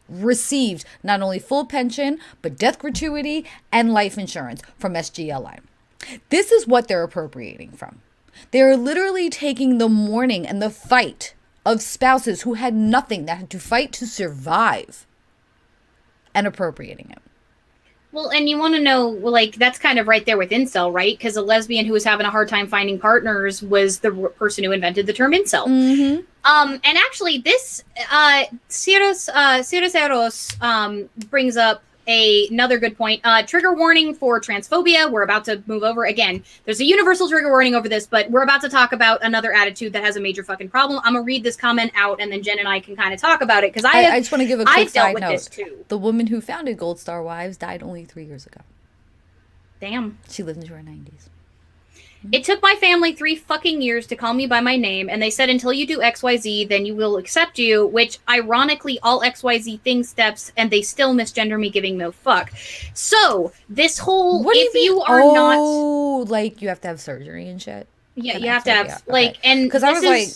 [SPEAKER 2] received not only full pension, but death gratuity and life insurance from SGLI. This is what they're appropriating from. They're literally taking the mourning and the fight of spouses who had nothing, that had to fight to survive, and appropriating it.
[SPEAKER 1] Well, and you want to know, like, that's kind of right there with incel, right? Because a lesbian who was having a hard time finding partners was the person who invented the term incel.
[SPEAKER 2] Mm-hmm.
[SPEAKER 1] And actually, this Ciros brings up another good point. Trigger warning for transphobia. We're about to move over. Again, there's a universal trigger warning over this, but we're about to talk about another attitude that has a major fucking problem. I'm going to read this comment out, and then Jen and I can kind of talk about it, because I
[SPEAKER 2] just want to give a quick side note.
[SPEAKER 1] This too.
[SPEAKER 2] The woman who founded Gold Star Wives died only 3 years ago.
[SPEAKER 1] Damn.
[SPEAKER 2] She lived into her 90s.
[SPEAKER 1] It took my family 3 fucking years to call me by my name, and they said until you do XYZ, then you will accept you, which ironically all XYZ thing steps, and they still misgender me, giving no fuck. So, this whole,
[SPEAKER 2] what
[SPEAKER 1] if you are not...
[SPEAKER 2] Oh, like you have to have surgery and shit?
[SPEAKER 1] Yeah, you have to have, like, and
[SPEAKER 2] because I was like,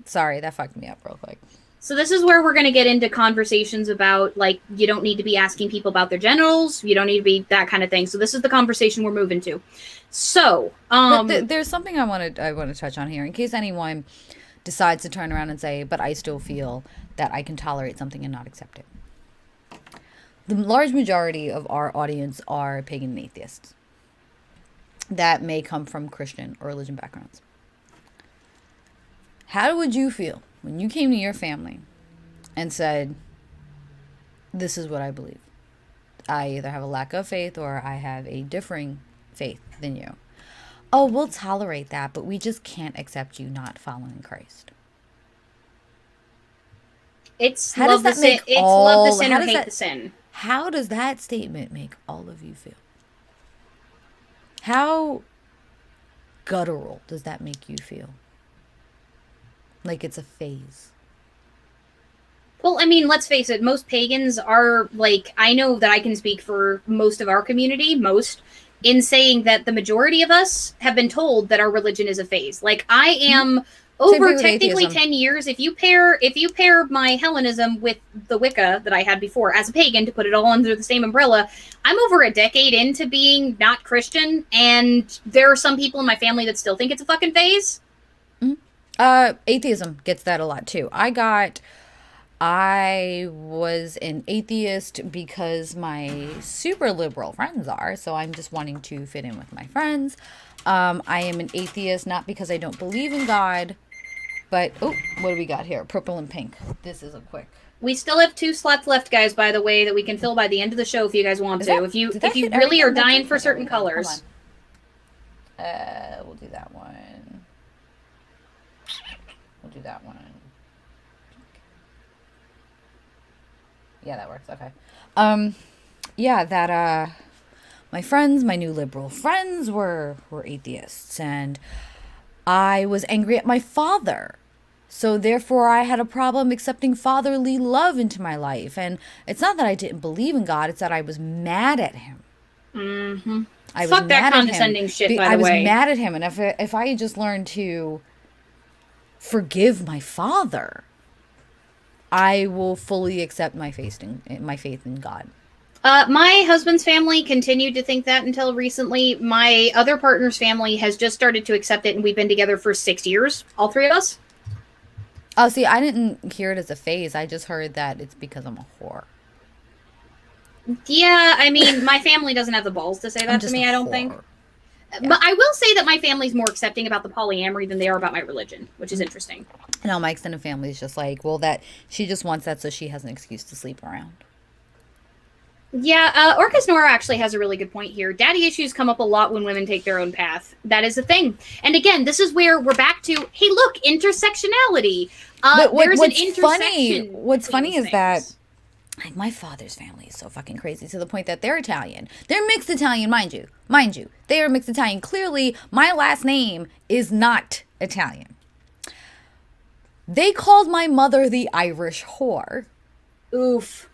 [SPEAKER 2] sorry, that fucked me up real quick.
[SPEAKER 1] So this is where we're going to get into conversations about, like, you don't need to be asking people about their genitals. You don't need to be that kind of thing. So this is the conversation we're moving to. So,
[SPEAKER 2] but there's something I want to touch on here in case anyone decides to turn around and say, but I still feel that I can tolerate something and not accept it. The large majority of our audience are pagan and atheists that may come from Christian or religion backgrounds. How would you feel when you came to your family and said, this is what I believe? I either have a lack of faith or I have a differing faith than you. Oh, we'll tolerate that, but we just can't accept you not following Christ.
[SPEAKER 1] It's love the sin. It's love the sin or hate the sin.
[SPEAKER 2] How does that statement make all of you feel? How guttural does that make you feel? Like it's a phase.
[SPEAKER 1] Well, I mean, let's face it. Most pagans are, like, I know that I can speak for most of our community, in saying that the majority of us have been told that our religion is a phase. Like, I am over technically 10 years. If you pair my Hellenism with the Wicca that I had before as a pagan, to put it all under the same umbrella, I'm over a decade into being not Christian, and there are some people in my family that still think it's a fucking phase.
[SPEAKER 2] Mm-hmm. Atheism gets that a lot too. I was an atheist because my super liberal friends are, so I'm just wanting to fit in with my friends. I am an atheist not because I don't believe in God, but, oh, what do we got here? Purple and pink. This is a quick.
[SPEAKER 1] We still have 2 slots left, guys, by the way, that we can fill by the end of the show if you guys want to. If you really are dying for certain colors.
[SPEAKER 2] We'll do that one. We'll do that one. Yeah, that works. Okay. My friends, my new liberal friends were atheists, and I was angry at my father. So therefore I had a problem accepting fatherly love into my life. And it's not that I didn't believe in God, it's that I was mad at him.
[SPEAKER 1] Mm-hmm.
[SPEAKER 2] Fuck
[SPEAKER 1] that condescending shit, by the way.
[SPEAKER 2] I was mad at him, and if I had just learned to forgive my father, I will fully accept my faith in God.
[SPEAKER 1] My husband's family continued to think that until recently. My other partner's family has just started to accept it, and we've been together for 6 years, all 3 of us.
[SPEAKER 2] Oh, see, I didn't hear it as a phase. I just heard that it's because I'm a whore.
[SPEAKER 1] Yeah, I mean, my family doesn't have the balls to say that to me, I don't think. Yeah. But I will say that my family's more accepting about the polyamory than they are about my religion, which is interesting.
[SPEAKER 2] No, my extended family is just like, well, that she just wants that so she has an excuse to sleep around.
[SPEAKER 1] Yeah, Orcus Nora actually has a really good point here. Daddy issues come up a lot when women take their own path. That is a thing. And again, this is where we're back to, hey, look, intersectionality. There's an intersection.
[SPEAKER 2] What's funny is that Like, my father's family is so fucking crazy to the point that they're Italian. They're mixed Italian, mind you. Mind you, they are mixed Italian. Clearly, my last name is not Italian. They called my mother the Irish whore.
[SPEAKER 1] Oof.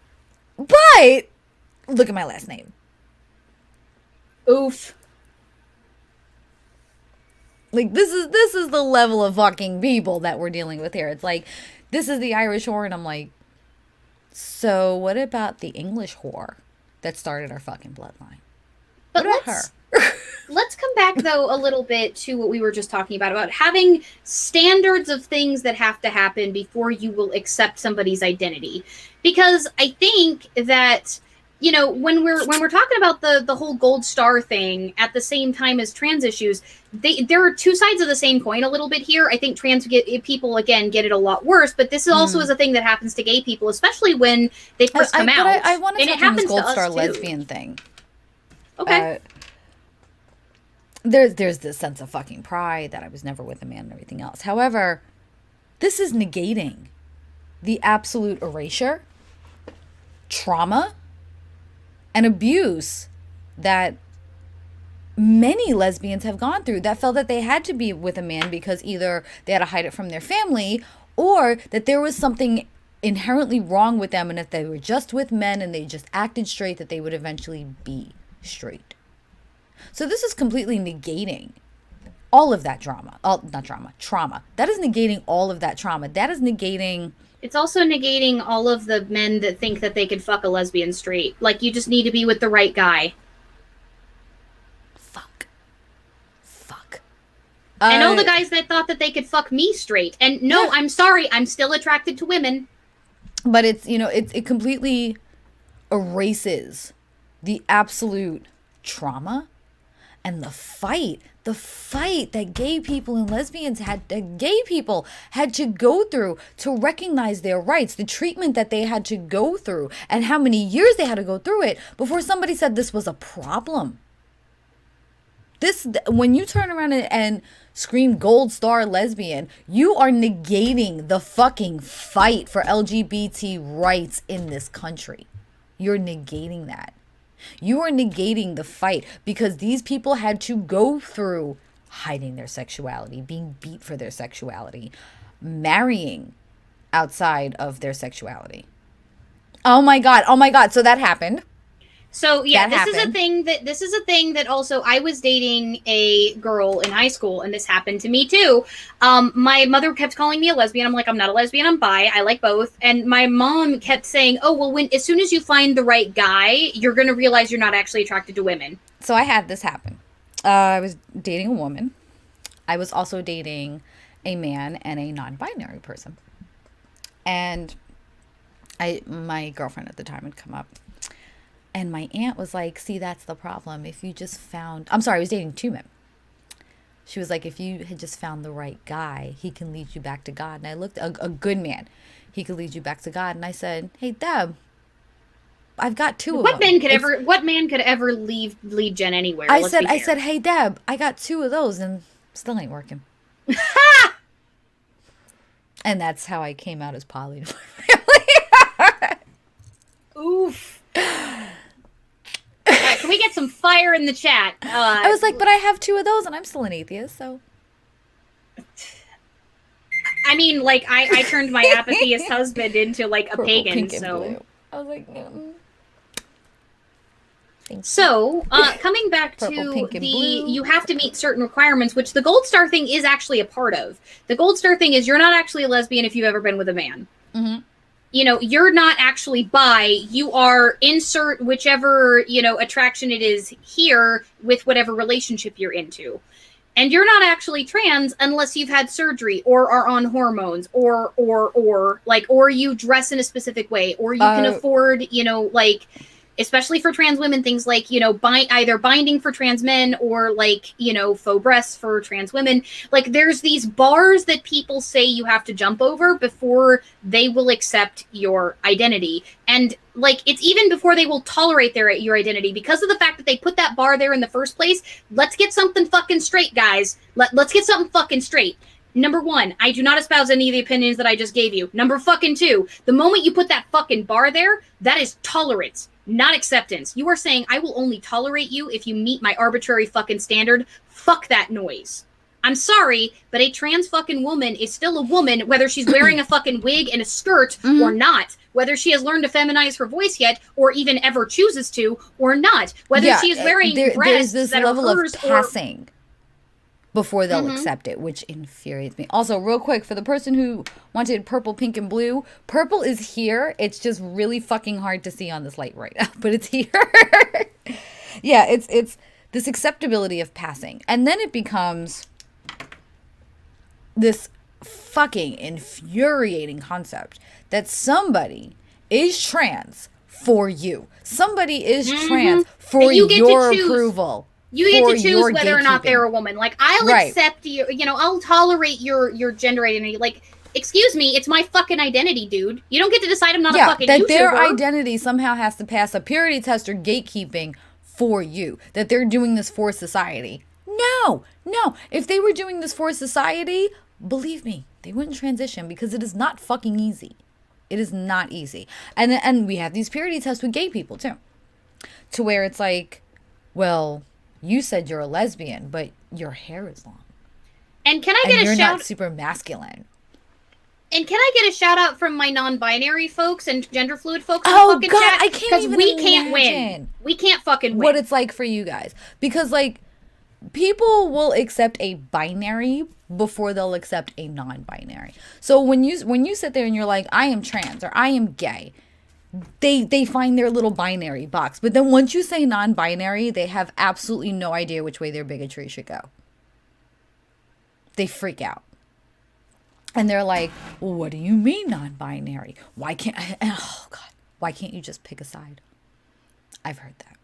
[SPEAKER 2] But look at my last name.
[SPEAKER 1] Oof.
[SPEAKER 2] Like, this is the level of fucking people that we're dealing with here. It's like, this is the Irish whore, and I'm like, so what about the English whore that started our fucking bloodline?
[SPEAKER 1] But let's come back, though, a little bit to what we were just talking about having standards of things that have to happen before you will accept somebody's identity. Because I think that, you know, when we're talking about the whole gold star thing at the same time as trans issues, there are two sides of the same coin a little bit here. I think trans people, again, get it a lot worse, but this also is a thing that happens to gay people, especially when they first come out.
[SPEAKER 2] I want to talk about this gold star lesbian thing.
[SPEAKER 1] Okay.
[SPEAKER 2] There's this sense of fucking pride that I was never with a man and everything else. However, this is negating the absolute erasure, trauma, and abuse that many lesbians have gone through, that felt that they had to be with a man because either they had to hide it from their family or that there was something inherently wrong with them, and if they were just with men and they just acted straight, that they would eventually be straight. So this is completely negating all of that trauma. Trauma. That is negating all of that trauma. That is negating...
[SPEAKER 1] It's also negating all of the men that think that they could fuck a lesbian straight. Like, you just need to be with the right guy.
[SPEAKER 2] Fuck.
[SPEAKER 1] And all the guys that thought that they could fuck me straight. And no, yeah. I'm sorry, I'm still attracted to women.
[SPEAKER 2] But it's, you know, it completely erases the absolute trauma and the fight that gay people and lesbians had to go through to recognize their rights, the treatment that they had to go through, and how many years they had to go through it before somebody said this was a problem. When you turn around and scream gold star lesbian, you are negating the fucking fight for LGBT rights in this country. You're negating that. You are negating the fight because these people had to go through hiding their sexuality, being beat for their sexuality, marrying outside of their sexuality. Oh my God. So that happened.
[SPEAKER 1] So yeah, this is a thing that also, I was dating a girl in high school, and this happened to me too. My mother kept calling me a lesbian. I'm like, I'm not a lesbian, I'm bi. I like both. And my mom kept saying, oh, well, as soon as you find the right guy, you're going to realize you're not actually attracted to women.
[SPEAKER 2] So I had this happen. I was dating a woman. I was also dating a man and a non-binary person. And my girlfriend at the time had come up. And my aunt was like, see, that's the problem. If you just found... I'm sorry, I was dating two men. She was like, if you had just found the right guy, he can lead you back to God. And I looked, a good man, he could lead you back to God. And I said, hey, Deb, I've got two of them.
[SPEAKER 1] What man could ever lead Jen anywhere?
[SPEAKER 2] I said, hey, Deb, I got two of those and still ain't working. And that's how I came out as poly to my family.
[SPEAKER 1] Oof. Can we get some fire in the chat?
[SPEAKER 2] I was like, but I have two of those and I'm still an atheist, so.
[SPEAKER 1] I mean, like, I turned my apatheist husband into, like, a pagan,
[SPEAKER 2] pink,
[SPEAKER 1] so.
[SPEAKER 2] and blue. I was like,
[SPEAKER 1] So, coming back to you have to meet certain requirements, which the Gold Star thing is actually a part of. The Gold Star thing is you're not actually a lesbian if you've ever been with a man.
[SPEAKER 2] Mm-hmm.
[SPEAKER 1] You know, you're not actually bi. You are insert whichever, attraction it is here with whatever relationship you're into. And you're not actually trans unless you've had surgery or are on hormones or you dress in a specific way or you can afford, especially for trans women, things like, either binding for trans men or faux breasts for trans women. Like, there's these bars that people say you have to jump over before they will accept your identity. And it's even before they will tolerate your identity because of the fact that they put that bar there in the first place. Let's get something fucking straight, guys. Let's get something fucking straight. Number one, I do not espouse any of the opinions that I just gave you. Number fucking two, the moment you put that fucking bar there, that is tolerance, not acceptance. You are saying I will only tolerate you if you meet my arbitrary fucking standard. Fuck that noise. I'm sorry, but a trans fucking woman is still a woman, whether she's wearing a fucking wig and a skirt or not, whether she has learned to feminize her voice yet, or even ever chooses to, or not, whether she is wearing breasts
[SPEAKER 2] there's this
[SPEAKER 1] that
[SPEAKER 2] level
[SPEAKER 1] are hers
[SPEAKER 2] of passing before they'll accept it, which infuriates me. Also, real quick, for the person who wanted purple, pink, and blue, purple is here. It's just really fucking hard to see on this light right now, but it's here. Yeah, it's this acceptability of passing. And then it becomes this fucking infuriating concept that somebody is trans for you. Somebody is trans for your approval.
[SPEAKER 1] You get to choose whether or not they're a woman. Like, I'll accept you, I'll tolerate your gender identity. Like, excuse me, it's my fucking identity, dude. You don't get to decide I'm not a fucking YouTuber.
[SPEAKER 2] That their identity somehow has to pass a purity test or gatekeeping for you. That they're doing this for society. No. If they were doing this for society, believe me, they wouldn't transition, because it is not fucking easy. It is not easy. And we have these purity tests with gay people, too. To where it's like, well, you said you're a lesbian, but your hair is long.
[SPEAKER 1] And can I get a shout?
[SPEAKER 2] You're not super masculine.
[SPEAKER 1] And can I get a shout out from my non-binary folks and gender fluid folks?
[SPEAKER 2] Oh God, chat? I can't even imagine.
[SPEAKER 1] Because we can't win. We can't fucking win.
[SPEAKER 2] What it's like for you guys, because like people will accept a binary before they'll accept a non-binary. So when you sit there and you're like, I am trans or I am gay, they find their little binary box. But then once you say non-binary, they have absolutely no idea which way their bigotry should go. They freak out. And they're like, well, what do you mean non-binary? Why can't you just pick a side? I've heard that.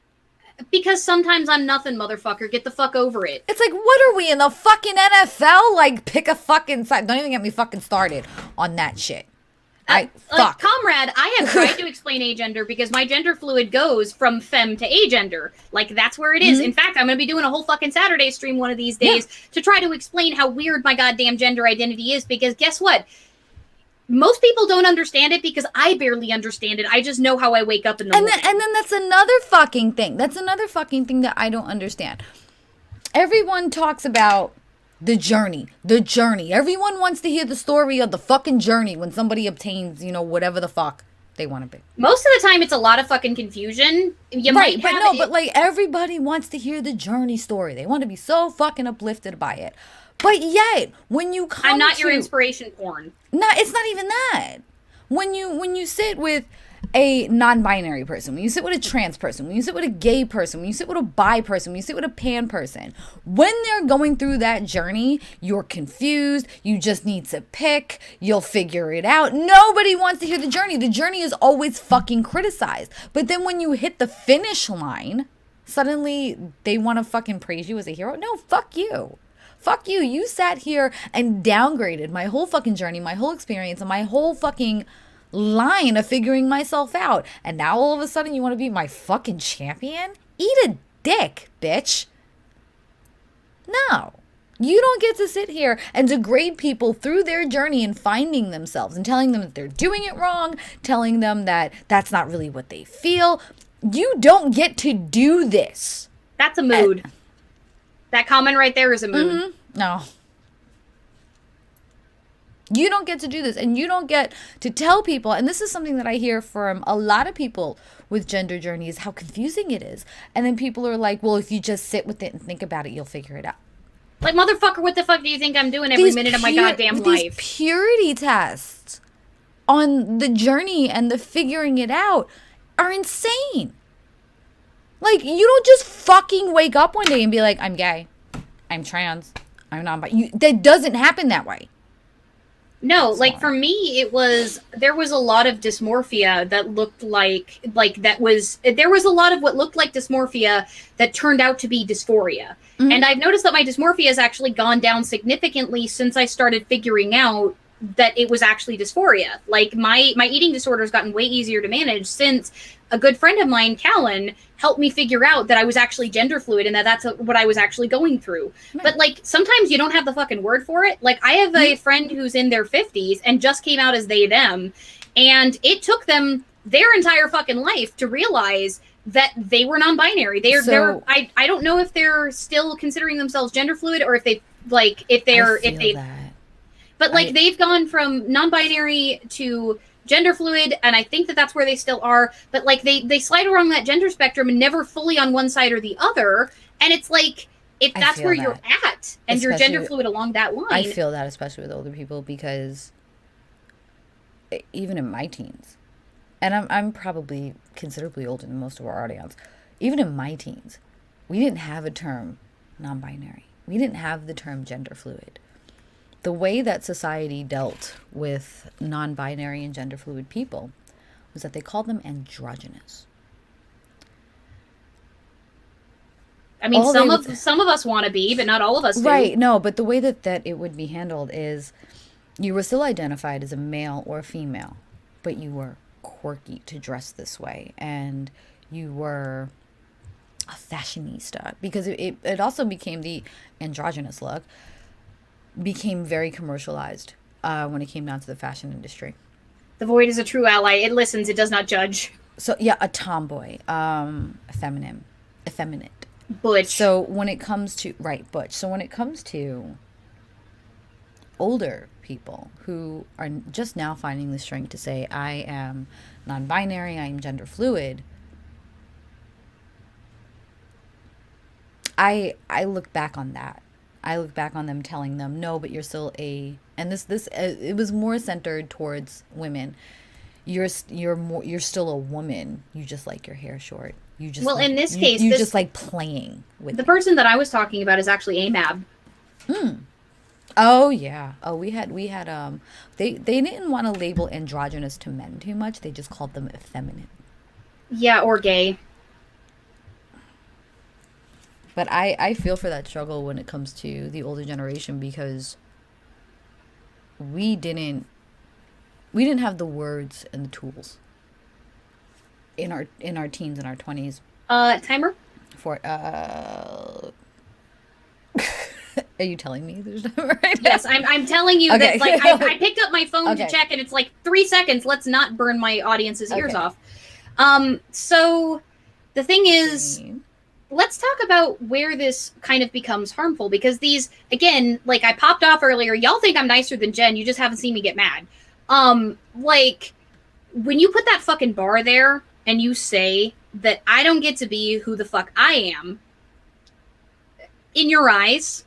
[SPEAKER 1] Because sometimes I'm nothing, motherfucker. Get the fuck over it.
[SPEAKER 2] It's like, what are we, in the fucking NFL? Like, pick a fucking side. Don't even get me fucking started on that shit.
[SPEAKER 1] Comrade, I have tried to explain agender because my gender fluid goes from femme to agender. Like, that's where it is. In fact, I'm going to be doing a whole fucking Saturday stream one of these days to try to explain how weird my goddamn gender identity is, because guess what? Most people don't understand it because I barely understand it. I just know how I wake up in the morning.
[SPEAKER 2] And then that's another fucking thing. That's another fucking thing that I don't understand. Everyone talks about the journey. Everyone wants to hear the story of the fucking journey when somebody obtains, whatever the fuck they want to be.
[SPEAKER 1] Most of the time, it's a lot of fucking confusion.
[SPEAKER 2] But like everybody wants to hear the journey story. They want to be so fucking uplifted by it. But yet, when you come
[SPEAKER 1] I'm not your inspiration porn.
[SPEAKER 2] No, it's not even that. When you sit with a non-binary person, when you sit with a trans person, when you sit with a gay person, when you sit with a bi person, when you sit with a pan person, when they're going through that journey, you're confused, you just need to pick, you'll figure it out. Nobody wants to hear the journey. The journey is always fucking criticized. But then when you hit the finish line, suddenly they want to fucking praise you as a hero. No, fuck you. Fuck you. You sat here and downgraded my whole fucking journey, my whole experience, and my whole fucking line of figuring myself out. And now all of a sudden you want to be my fucking champion? Eat a dick, bitch. No. You don't get to sit here and degrade people through their journey and finding themselves and telling them that they're doing it wrong, telling them that that's not really what they feel. You don't get to do this.
[SPEAKER 1] That's a mood. That comment right there is a mood.
[SPEAKER 2] No. You don't get to do this, and you don't get to tell people, and this is something that I hear from a lot of people with gender journeys, how confusing it is. And then people are like, well, if you just sit with it and think about it, you'll figure it out.
[SPEAKER 1] Like, motherfucker, what the fuck do you think I'm doing every minute of my goddamn life?
[SPEAKER 2] These purity tests on the journey and the figuring it out are insane. Like, you don't just fucking wake up one day and be like, I'm gay, I'm trans, I'm non-binary. That doesn't happen that way.
[SPEAKER 1] No, like for me, there was a lot of dysmorphia that looked there was a lot of what looked like dysmorphia that turned out to be dysphoria. And I've noticed that my dysmorphia has actually gone down significantly since I started figuring out that it was actually dysphoria. Like my eating disorder has gotten way easier to manage since a good friend of mine, Callan, helped me figure out that I was actually gender fluid and that that's what I was actually going through. Right. But like sometimes you don't have the fucking word for it. Like I have a friend who's in their 50s and just came out as they, them. And it took them their entire fucking life to realize that they were non-binary. I don't know if they're still considering themselves gender fluid or if they but like they've gone from non-binary to gender fluid, and I think that that's where they still are. But like they slide along that gender spectrum and never fully on one side or the other. And it's like if that's where you're at and you're gender fluid along that line.
[SPEAKER 2] I feel that especially with older people because even in my teens, and I'm probably considerably older than most of our audience, even in my teens, we didn't have a term non-binary. We didn't have the term gender fluid. The way that society dealt with non-binary and gender fluid people was that they called them androgynous.
[SPEAKER 1] I mean, some of us want to be, but not all of us do.
[SPEAKER 2] Right, no, but the way that it would be handled is you were still identified as a male or a female, but you were quirky to dress this way, and you were a fashionista, because it also became the androgynous look became very commercialized when it came down to the fashion industry.
[SPEAKER 1] The void is a true ally. It listens. It does not judge.
[SPEAKER 2] So yeah, a tomboy, effeminate.
[SPEAKER 1] Butch.
[SPEAKER 2] So when it comes to butch. So when it comes to older people who are just now finding the strength to say, I am non-binary, I am gender fluid, I look back on that. I look back on them telling them, no, but you're still and this it was more centered towards women. You're still a woman. You just like your hair short. You just
[SPEAKER 1] in this case,
[SPEAKER 2] you just like playing with
[SPEAKER 1] the person that I was talking about is actually AMAB.
[SPEAKER 2] Oh yeah. Oh, we had they didn't want to label androgynous to men too much. They just called them effeminate.
[SPEAKER 1] Yeah, or gay.
[SPEAKER 2] But I feel for that struggle when it comes to the older generation, because we didn't have the words and the tools in our teens and our 20s.
[SPEAKER 1] Timer?
[SPEAKER 2] For are you telling me there's no right now?
[SPEAKER 1] Yes, I'm telling you that like I picked up my phone to check and it's like 3 seconds. Let's not burn my audience's ears off. So the thing is, let's talk about where this kind of becomes harmful, because these, again, like I popped off earlier, y'all think I'm nicer than Jen, you just haven't seen me get mad. Like when you put that fucking bar there and you say that I don't get to be who the fuck I am in your eyes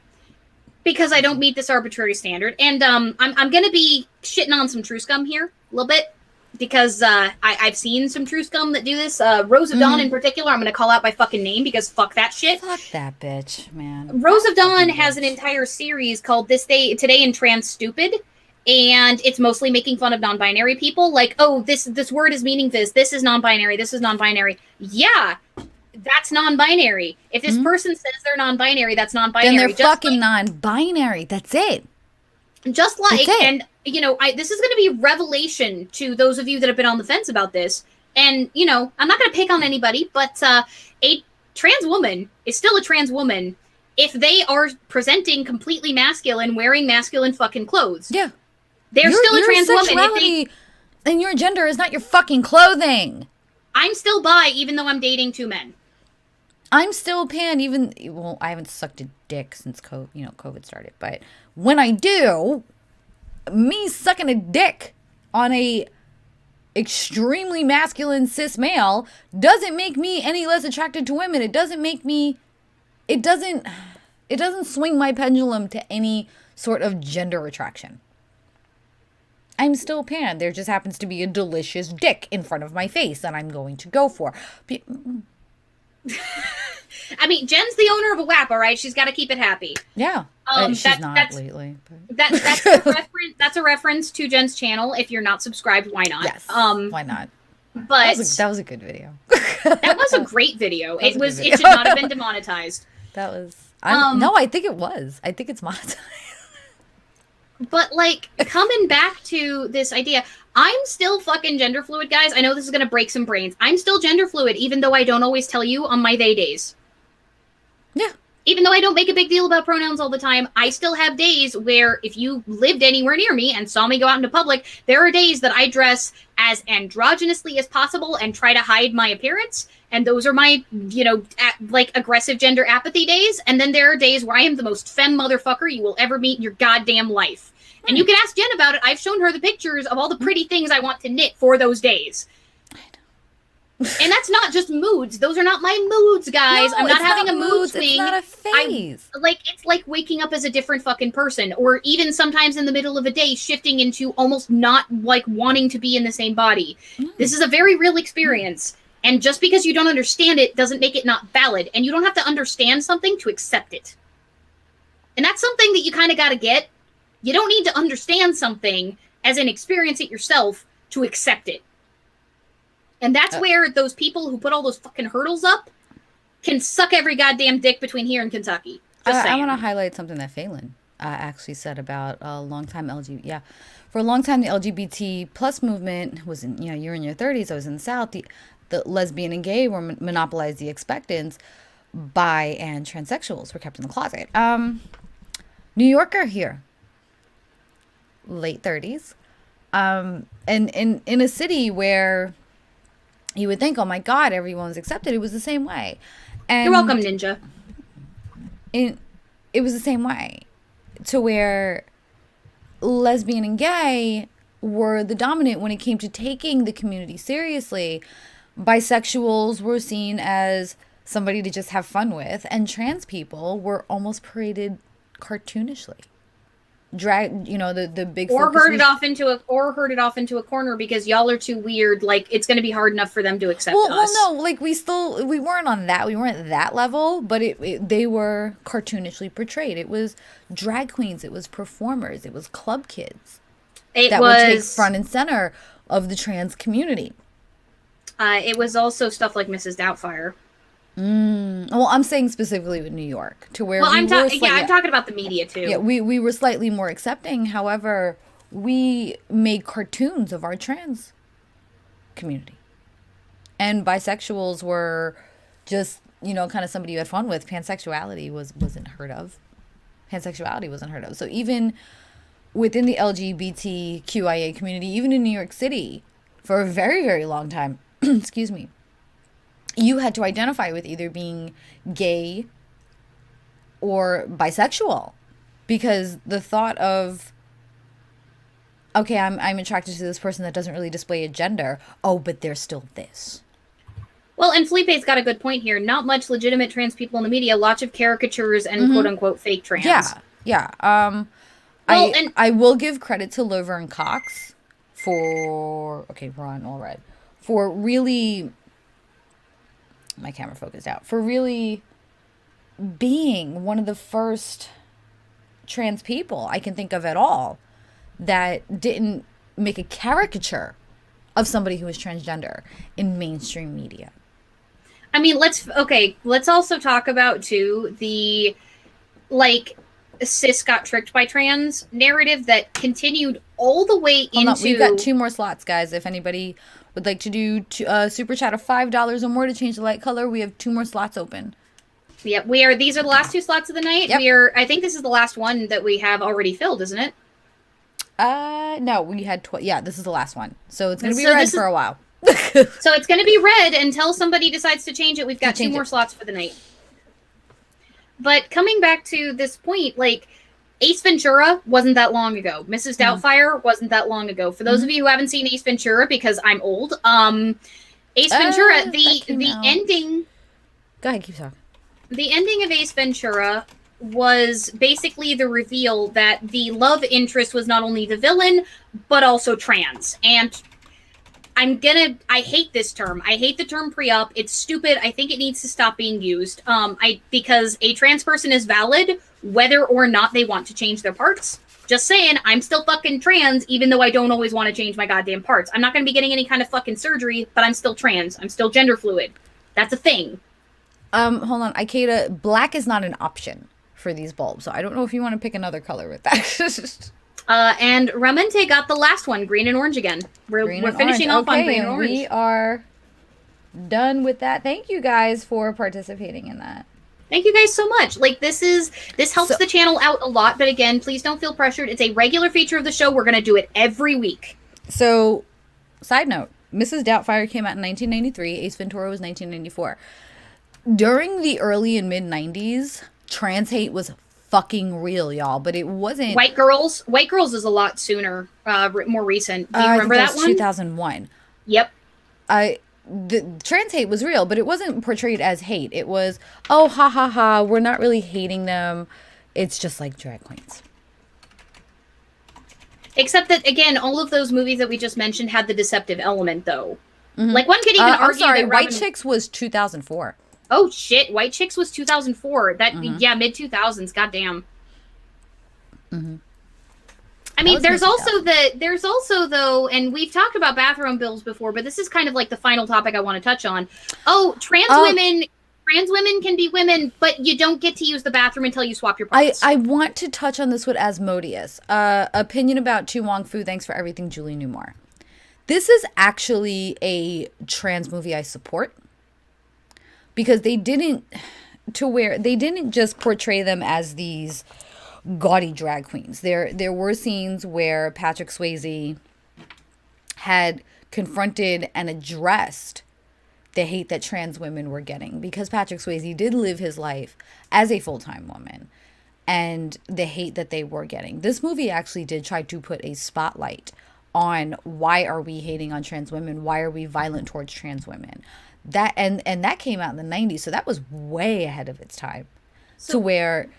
[SPEAKER 1] because I don't meet this arbitrary standard. And I'm gonna be shitting on some true scum here a little bit, because I've seen some true scum that do this. Rose of Dawn in particular, I'm going to call out by fucking name because fuck that shit.
[SPEAKER 2] Fuck that bitch, man.
[SPEAKER 1] Rose of Dawn has an entire series called Today in Trans Stupid, and it's mostly making fun of non-binary people. Like, oh, this word is meaning this. This is non-binary. This is non-binary. Yeah, that's non-binary. If this person says they're non-binary, that's non-binary.
[SPEAKER 2] Then they're fucking non-binary. That's it.
[SPEAKER 1] Just like, and you know, this is going to be revelation to those of you that have been on the fence about this. And, you know, I'm not going to pick on anybody, but a trans woman is still a trans woman if they are presenting completely masculine, wearing masculine fucking clothes.
[SPEAKER 2] Yeah.
[SPEAKER 1] They're still a trans woman.
[SPEAKER 2] And your gender is not your fucking clothing.
[SPEAKER 1] I'm still bi, even though I'm dating 2 men.
[SPEAKER 2] I'm still pan, I haven't sucked a dick since COVID started, but when I do, me sucking a dick on a extremely masculine cis male doesn't make me any less attracted to women. It doesn't swing my pendulum to any sort of gender attraction. I'm still pan. There just happens to be a delicious dick in front of my face that I'm going to go for.
[SPEAKER 1] I mean, Jen's the owner of a WAP, all right? She's got to keep it happy.
[SPEAKER 2] Yeah. She's not lately. But.
[SPEAKER 1] That's a reference to Jen's channel. If you're not subscribed, why not?
[SPEAKER 2] Yes. Why not?
[SPEAKER 1] But
[SPEAKER 2] that was a good video.
[SPEAKER 1] That was a great video. It should not have been demonetized.
[SPEAKER 2] That was. No, I think it was. I think it's monetized.
[SPEAKER 1] But, like, coming back to this idea, I'm still fucking gender fluid, guys. I know this is going to break some brains. I'm still gender fluid, even though I don't always tell you on my they days.
[SPEAKER 2] Yeah.
[SPEAKER 1] Even though I don't make a big deal about pronouns all the time, I still have days where if you lived anywhere near me and saw me go out into public, there are days that I dress as androgynously as possible and try to hide my appearance. And those are my, aggressive gender apathy days. And then there are days where I am the most femme motherfucker you will ever meet in your goddamn life. And you can ask Jen about it. I've shown her the pictures of all the pretty things I want to knit for those days. And that's not just moods. Those are not my moods, guys. No, I'm not having a mood swing.
[SPEAKER 2] It's not a phase.
[SPEAKER 1] It's like waking up as a different fucking person, or even sometimes in the middle of a day shifting into almost not like wanting to be in the same body. This is a very real experience. And just because you don't understand it doesn't make it not valid. And you don't have to understand something to accept it. And that's something that you kind of got to get. You don't need to understand something as an experience it yourself to accept it. And that's where those people who put all those fucking hurdles up can suck every goddamn dick between here and Kentucky.
[SPEAKER 2] I want to highlight something that Phelan actually said about a long time LGBT. Yeah, for a long time the LGBT plus movement was in, you're in your 30s. I was in the South. The lesbian and gay were monopolized the expectants. Bi and transsexuals were kept in the closet. New Yorker here, late 30s, and in a city where you would think, oh my God, everyone's accepted. It was the same way. And
[SPEAKER 1] you're welcome, Ninja.
[SPEAKER 2] It was the same way, to where lesbian and gay were the dominant when it came to taking the community seriously. Bisexuals were seen as somebody to just have fun with, and trans people were almost paraded cartoonishly. Drag, the big
[SPEAKER 1] or herd it off into a corner because y'all are too weird. Like, it's going to be hard enough for them to accept us.
[SPEAKER 2] Well, no, like we weren't on that. We weren't that level, but they were cartoonishly portrayed. It was drag queens. It was performers. It was club kids that would take front and center of the trans community.
[SPEAKER 1] It was also stuff like Mrs. Doubtfire.
[SPEAKER 2] Well, I'm saying specifically with New York, to where
[SPEAKER 1] I'm talking about the media too.
[SPEAKER 2] Yeah, we were slightly more accepting. However, we made cartoons of our trans community, and bisexuals were just kind of somebody you had fun with. Pansexuality wasn't heard of. So even within the LGBTQIA community, even in New York City, for a very, very long time, excuse me, you had to identify with either being gay or bisexual, because the thought of, okay, I'm attracted to this person that doesn't really display a gender. Oh, but they're still this.
[SPEAKER 1] Well, and Felipe's got a good point here. Not much legitimate trans people in the media. Lots of caricatures and quote unquote fake trans.
[SPEAKER 2] Yeah. I will give credit to Laverne Cox for we're on all red, for really. My camera focused out. For really being one of the first trans people I can think of at all that didn't make a caricature of somebody who was transgender in mainstream media.
[SPEAKER 1] I mean, let's also talk about too the cis got tricked by trans narrative that continued all the way into.
[SPEAKER 2] We've got 2 more slots, guys. If anybody would like to do super chat of $5 or more to change the light color, we have 2 more slots open.
[SPEAKER 1] Yep, these are the last 2 slots of the night. Yep. I think this is the last one that we have already filled, isn't it?
[SPEAKER 2] No, we had this is the last one. So it's going to be red for a while.
[SPEAKER 1] So it's going to be red until somebody decides to change it. We've got 2 more slots for the night. But coming back to this point, Ace Ventura wasn't that long ago. Mrs. Doubtfire wasn't that long ago. For those of you who haven't seen Ace Ventura, because I'm old, Ace Ventura, the ending.
[SPEAKER 2] Go ahead, keep talking.
[SPEAKER 1] The ending of Ace Ventura was basically the reveal that the love interest was not only the villain, but also trans. And I hate this term. I hate the term pre-op. It's stupid. I think it needs to stop being used. Because a trans person is valid whether or not they want to change their parts. Just saying, I'm still fucking trans, even though I don't always want to change my goddamn parts. I'm not going to be getting any kind of fucking surgery, but I'm still trans. I'm still gender fluid. That's a thing.
[SPEAKER 2] Hold on. Ikeda, black is not an option for these bulbs. So I don't know if you want to pick another color with that.
[SPEAKER 1] And Ramente got the last one, green and orange again. We're finishing off on green and orange.
[SPEAKER 2] We are done with that. Thank you guys for participating in that.
[SPEAKER 1] Thank you guys so much. Like, this helps the channel out a lot, but again, please don't feel pressured. It's a regular feature of the show. We're going to do it every week.
[SPEAKER 2] So, side note, Mrs. Doubtfire came out in 1993. Ace Ventura was 1994. During the early and mid-90s, trans hate was fucking real, y'all, but it wasn't...
[SPEAKER 1] White Girls is a lot sooner, more recent. Do you remember that one?
[SPEAKER 2] 2001.
[SPEAKER 1] Yep.
[SPEAKER 2] The trans hate was real, but it wasn't portrayed as hate. It was, oh, ha, ha, ha, we're not really hating them. It's just like drag queens.
[SPEAKER 1] Except that, again, all of those movies that we just mentioned had the deceptive element, though. Mm-hmm. Like, one could even argue that
[SPEAKER 2] White Chicks was 2004.
[SPEAKER 1] Oh, shit. White Chicks was 2004. Yeah, mid-2000s. Goddamn. Mm-hmm. I mean, there's also though, and we've talked about bathroom bills before, but this is kind of like the final topic I want to touch on. Oh, trans women can be women, but you don't get to use the bathroom until you swap your parts.
[SPEAKER 2] I want to touch on this with Asmodeus. Opinion about Tu Wong Fu. Thanks for everything, Julie Newmar. This is actually a trans movie I support because they didn't just portray them as these gaudy drag queens. There were scenes where Patrick Swayze had confronted and addressed the hate that trans women were getting, because Patrick Swayze did live his life as a full-time woman, and the hate that they were getting. This movie actually did try to put a spotlight on why are we hating on trans women? Why are we violent towards trans women? That and that came out in the 90s, so that was way ahead of its time. To where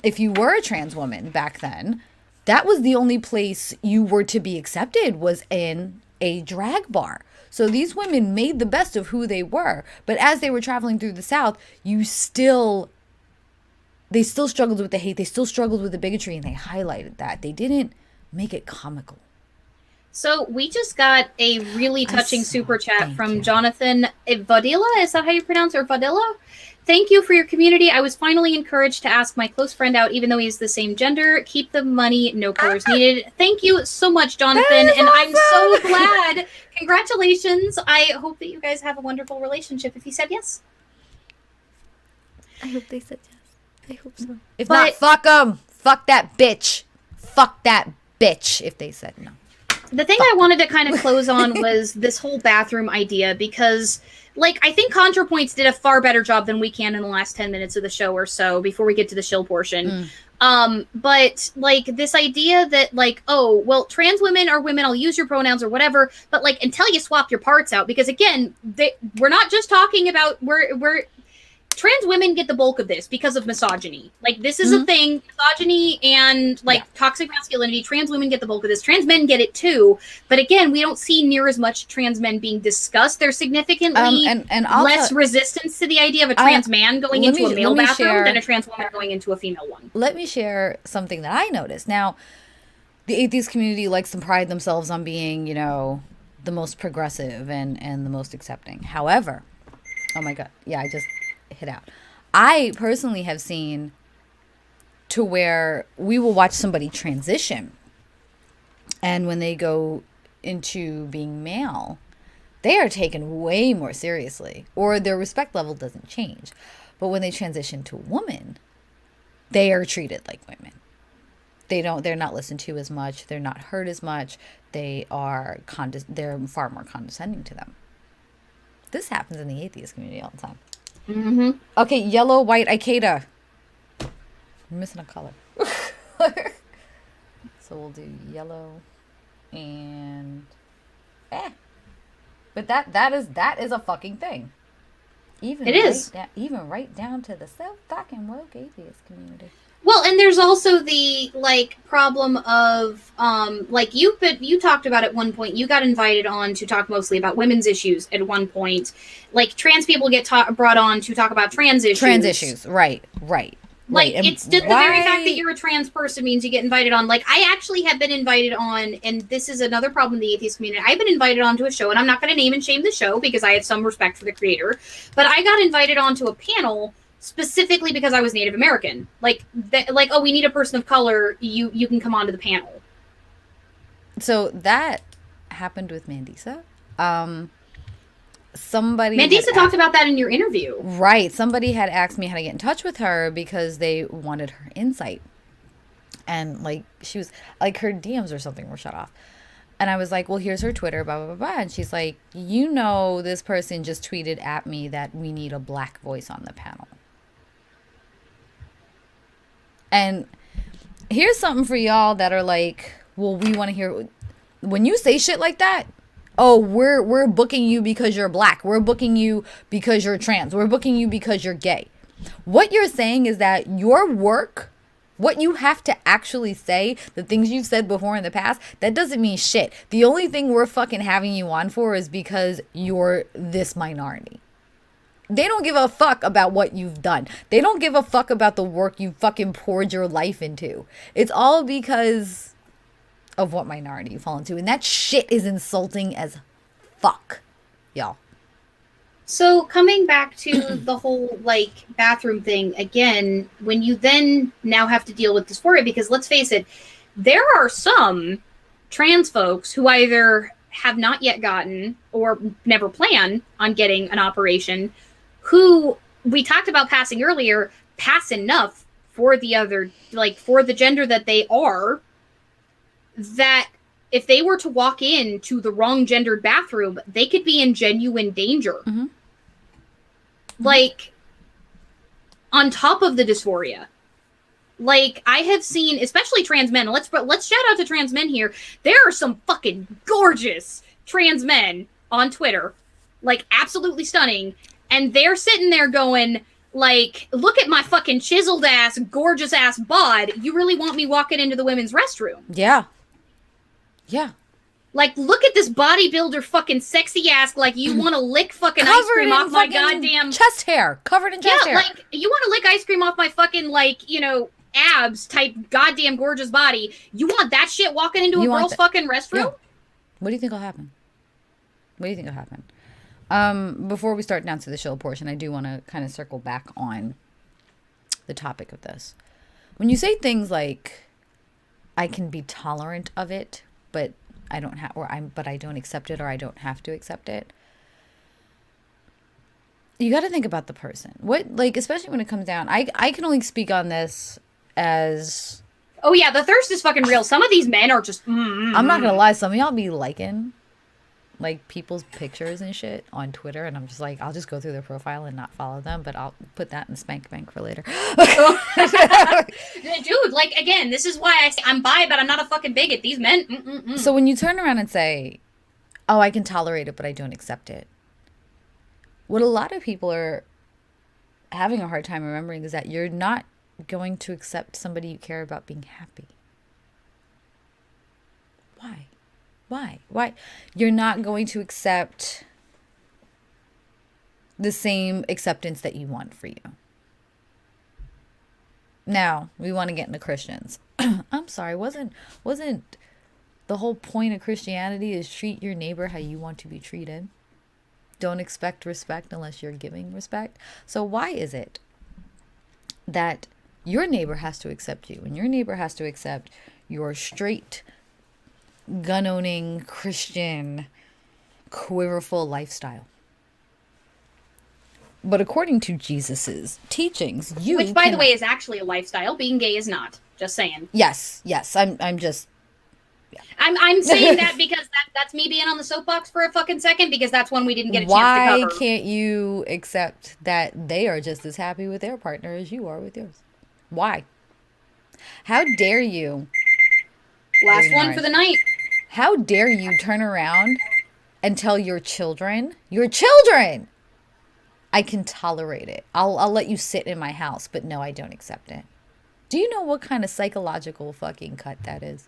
[SPEAKER 2] if you were a trans woman back then, that was the only place you were to be accepted, was in a drag bar. So these women made the best of who they were. But as they were traveling through the South, they still struggled with the hate. They still struggled with the bigotry, and they highlighted that. They didn't make it comical.
[SPEAKER 1] So we just got a really touching super chat from Jonathan Vadila. Is that how you pronounce it? Or Vadila? Thank you for your community. I was finally encouraged to ask my close friend out, even though he's the same gender. Keep the money, no colors needed. Thank you so much, Jonathan. And awesome. I'm so glad. Congratulations. I hope that you guys have a wonderful relationship if he said yes.
[SPEAKER 2] I hope they said yes. I hope so. If not, fuck them. Fuck that bitch. Fuck that bitch if they said no.
[SPEAKER 1] The thing I wanted to kind of close on was this whole bathroom idea, because, like, I think ContraPoints did a far better job than we can in the last 10 minutes of the show or so before we get to the shill portion. But, like, this idea that, like, oh, well, trans women are women, I'll use your pronouns or whatever, but, like, until you swap your parts out, because, again, we're not just talking about, trans women get the bulk of this because of misogyny. Like, this is a thing. Misogyny and, like, toxic masculinity. Trans women get the bulk of this. Trans men get it, too. But, again, we don't see near as much trans men being discussed. There's significantly less resistance to the idea of a trans man going into a male bathroom than a trans woman going into a female one.
[SPEAKER 2] Let me share something that I noticed. Now, the atheist community likes to pride themselves on being, you know, the most progressive and the most accepting. However, oh, my God. Yeah, I just hit out. I personally have seen to where we will watch somebody transition, and when they go into being male, they are taken way more seriously, or their respect level doesn't change. But when they transition to a woman, they are treated like women. They're not listened to as much. They're not heard as much. They're far more condescending to them. This happens in the atheist community all the time. Mm-hmm. Okay, yellow, white, Ikeda. We're missing a color. So we'll do yellow and but that is a fucking thing. Even right down to the self-fucking woke atheist community.
[SPEAKER 1] Well, and there's also the, like, problem of, like, you talked about at one point, you got invited on to talk mostly about women's issues at one point. Like, trans people get brought on to talk about trans issues. Right. Like, it's just the very fact that you're a trans person means you get invited on. Like, I actually have been invited on, and this is another problem in the atheist community. I've been invited on to a show, and I'm not going to name and shame the show because I have some respect for the creator, but I got invited on to a panel specifically because I was Native American. Like, oh, we need a person of color. You can come onto the panel.
[SPEAKER 2] So that happened with Mandisa.
[SPEAKER 1] Mandisa talked about that in your interview.
[SPEAKER 2] Right. Somebody had asked me how to get in touch with her because they wanted her insight. And like she was like her DMs or something were shut off. And I was like, well, here's her Twitter, blah, blah, blah, blah. And she's like, you know, this person just tweeted at me that we need a black voice on the panel. And here's something for y'all that are like, well, we want to hear, when you say shit like that, oh, we're booking you because you're black. We're booking you because you're trans. We're booking you because you're gay. What you're saying is that your work, what you have to actually say, the things you've said before in the past, that doesn't mean shit. The only thing we're fucking having you on for is because you're this minority. They don't give a fuck about what you've done. They don't give a fuck about the work you fucking poured your life into. It's all because of what minority you fall into. And that shit is insulting as fuck, y'all.
[SPEAKER 1] So coming back to the whole like bathroom thing again, when you then now have to deal with dysphoria, because let's face it, there are some trans folks who either have not yet gotten or never plan on getting an operation, who we talked about passing earlier, pass enough for the other, like for the gender that they are, that if they were to walk into the wrong gendered bathroom, they could be in genuine danger.
[SPEAKER 2] Mm-hmm.
[SPEAKER 1] Like, on top of the dysphoria, like I have seen, especially trans men. Let's shout out to trans men here. There are some fucking gorgeous trans men on Twitter, like absolutely stunning, and they're sitting there going, like, look at my fucking chiseled ass, gorgeous ass bod. You really want me walking into the women's restroom?
[SPEAKER 2] Yeah. Yeah.
[SPEAKER 1] Like, look at this bodybuilder fucking sexy ass, like, you want to lick fucking ice cream off my goddamn...
[SPEAKER 2] chest hair. Covered in chest hair.
[SPEAKER 1] Yeah, like, you want to lick ice cream off my fucking, like, you know, abs type goddamn gorgeous body. You want that shit walking into a girl's fucking restroom? Yeah.
[SPEAKER 2] What do you think will happen? What do you think will happen? Before we start down to the show portion, I do want to kind of circle back on the topic of this. When you say things like, I can be tolerant of it, but I don't have, but I don't accept it, or I don't have to accept it. You got to think about the person. What, like, especially when it comes down, I can only speak on this as.
[SPEAKER 1] Oh yeah, the thirst is fucking real. Some of these men are just.
[SPEAKER 2] I'm not gonna lie. Some of y'all be liking, like, people's pictures and shit on Twitter, and I'm just like, I'll just go through their profile and not follow them, but I'll put that in the spank bank for later.
[SPEAKER 1] Dude, like, again, this is why I say I'm bi, but I'm not a fucking bigot. These men.
[SPEAKER 2] So when you turn around and say, oh, I can tolerate it, but I don't accept it, what a lot of people are having a hard time remembering is that you're not going to accept somebody you care about being happy. Why? You're not going to accept the same acceptance that you want for you. Now, we want to get into Christians. I'm sorry, wasn't the whole point of Christianity is treat your neighbor how you want to be treated? Don't expect respect unless you're giving respect. So why is it that your neighbor has to accept you and your neighbor has to accept your straight, gun-owning, Christian, quiverful lifestyle? But according to Jesus's teachings,
[SPEAKER 1] which, by the way, is actually a lifestyle. Being gay is not. Just saying.
[SPEAKER 2] Yes. I'm just. Yeah.
[SPEAKER 1] I'm saying that because that's me being on the soapbox for a fucking second, because that's one we didn't get a chance to cover.
[SPEAKER 2] Why can't you accept that they are just as happy with their partner as you are with yours? Why? How dare you?
[SPEAKER 1] Last one for the night.
[SPEAKER 2] How dare you turn around and tell your children, I can tolerate it. I'll let you sit in my house, but no, I don't accept it. Do you know what kind of psychological fucking cut that is?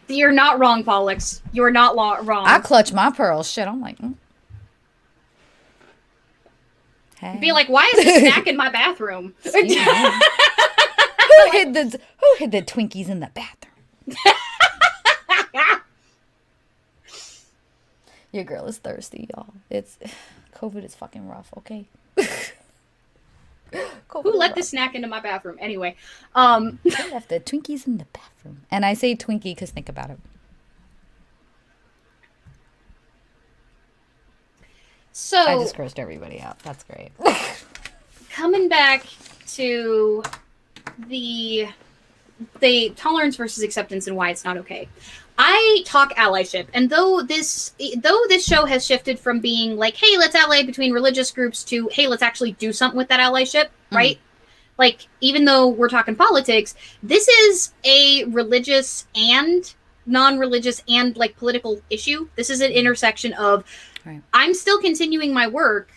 [SPEAKER 1] You're not wrong, Pollux. You're not wrong.
[SPEAKER 2] I clutch my pearls. Shit, I'm like, Hey.
[SPEAKER 1] Be like, why is this snack in my bathroom?
[SPEAKER 2] Who hid the Twinkies in the bathroom? Your girl is thirsty, y'all. COVID is fucking rough, okay?
[SPEAKER 1] Who let this snack into my bathroom? Anyway.
[SPEAKER 2] I left the Twinkies in the bathroom. And I say Twinkie because think about it.
[SPEAKER 1] So
[SPEAKER 2] I just cursed everybody out. That's great.
[SPEAKER 1] Coming back to the tolerance versus acceptance and why it's not okay. I talk allyship, and though this show has shifted from being like, hey, let's ally between religious groups to, hey, let's actually do something with that allyship, right? Like, even though we're talking politics, this is a religious and non-religious and like political issue. This is an intersection of, right. I'm still continuing my work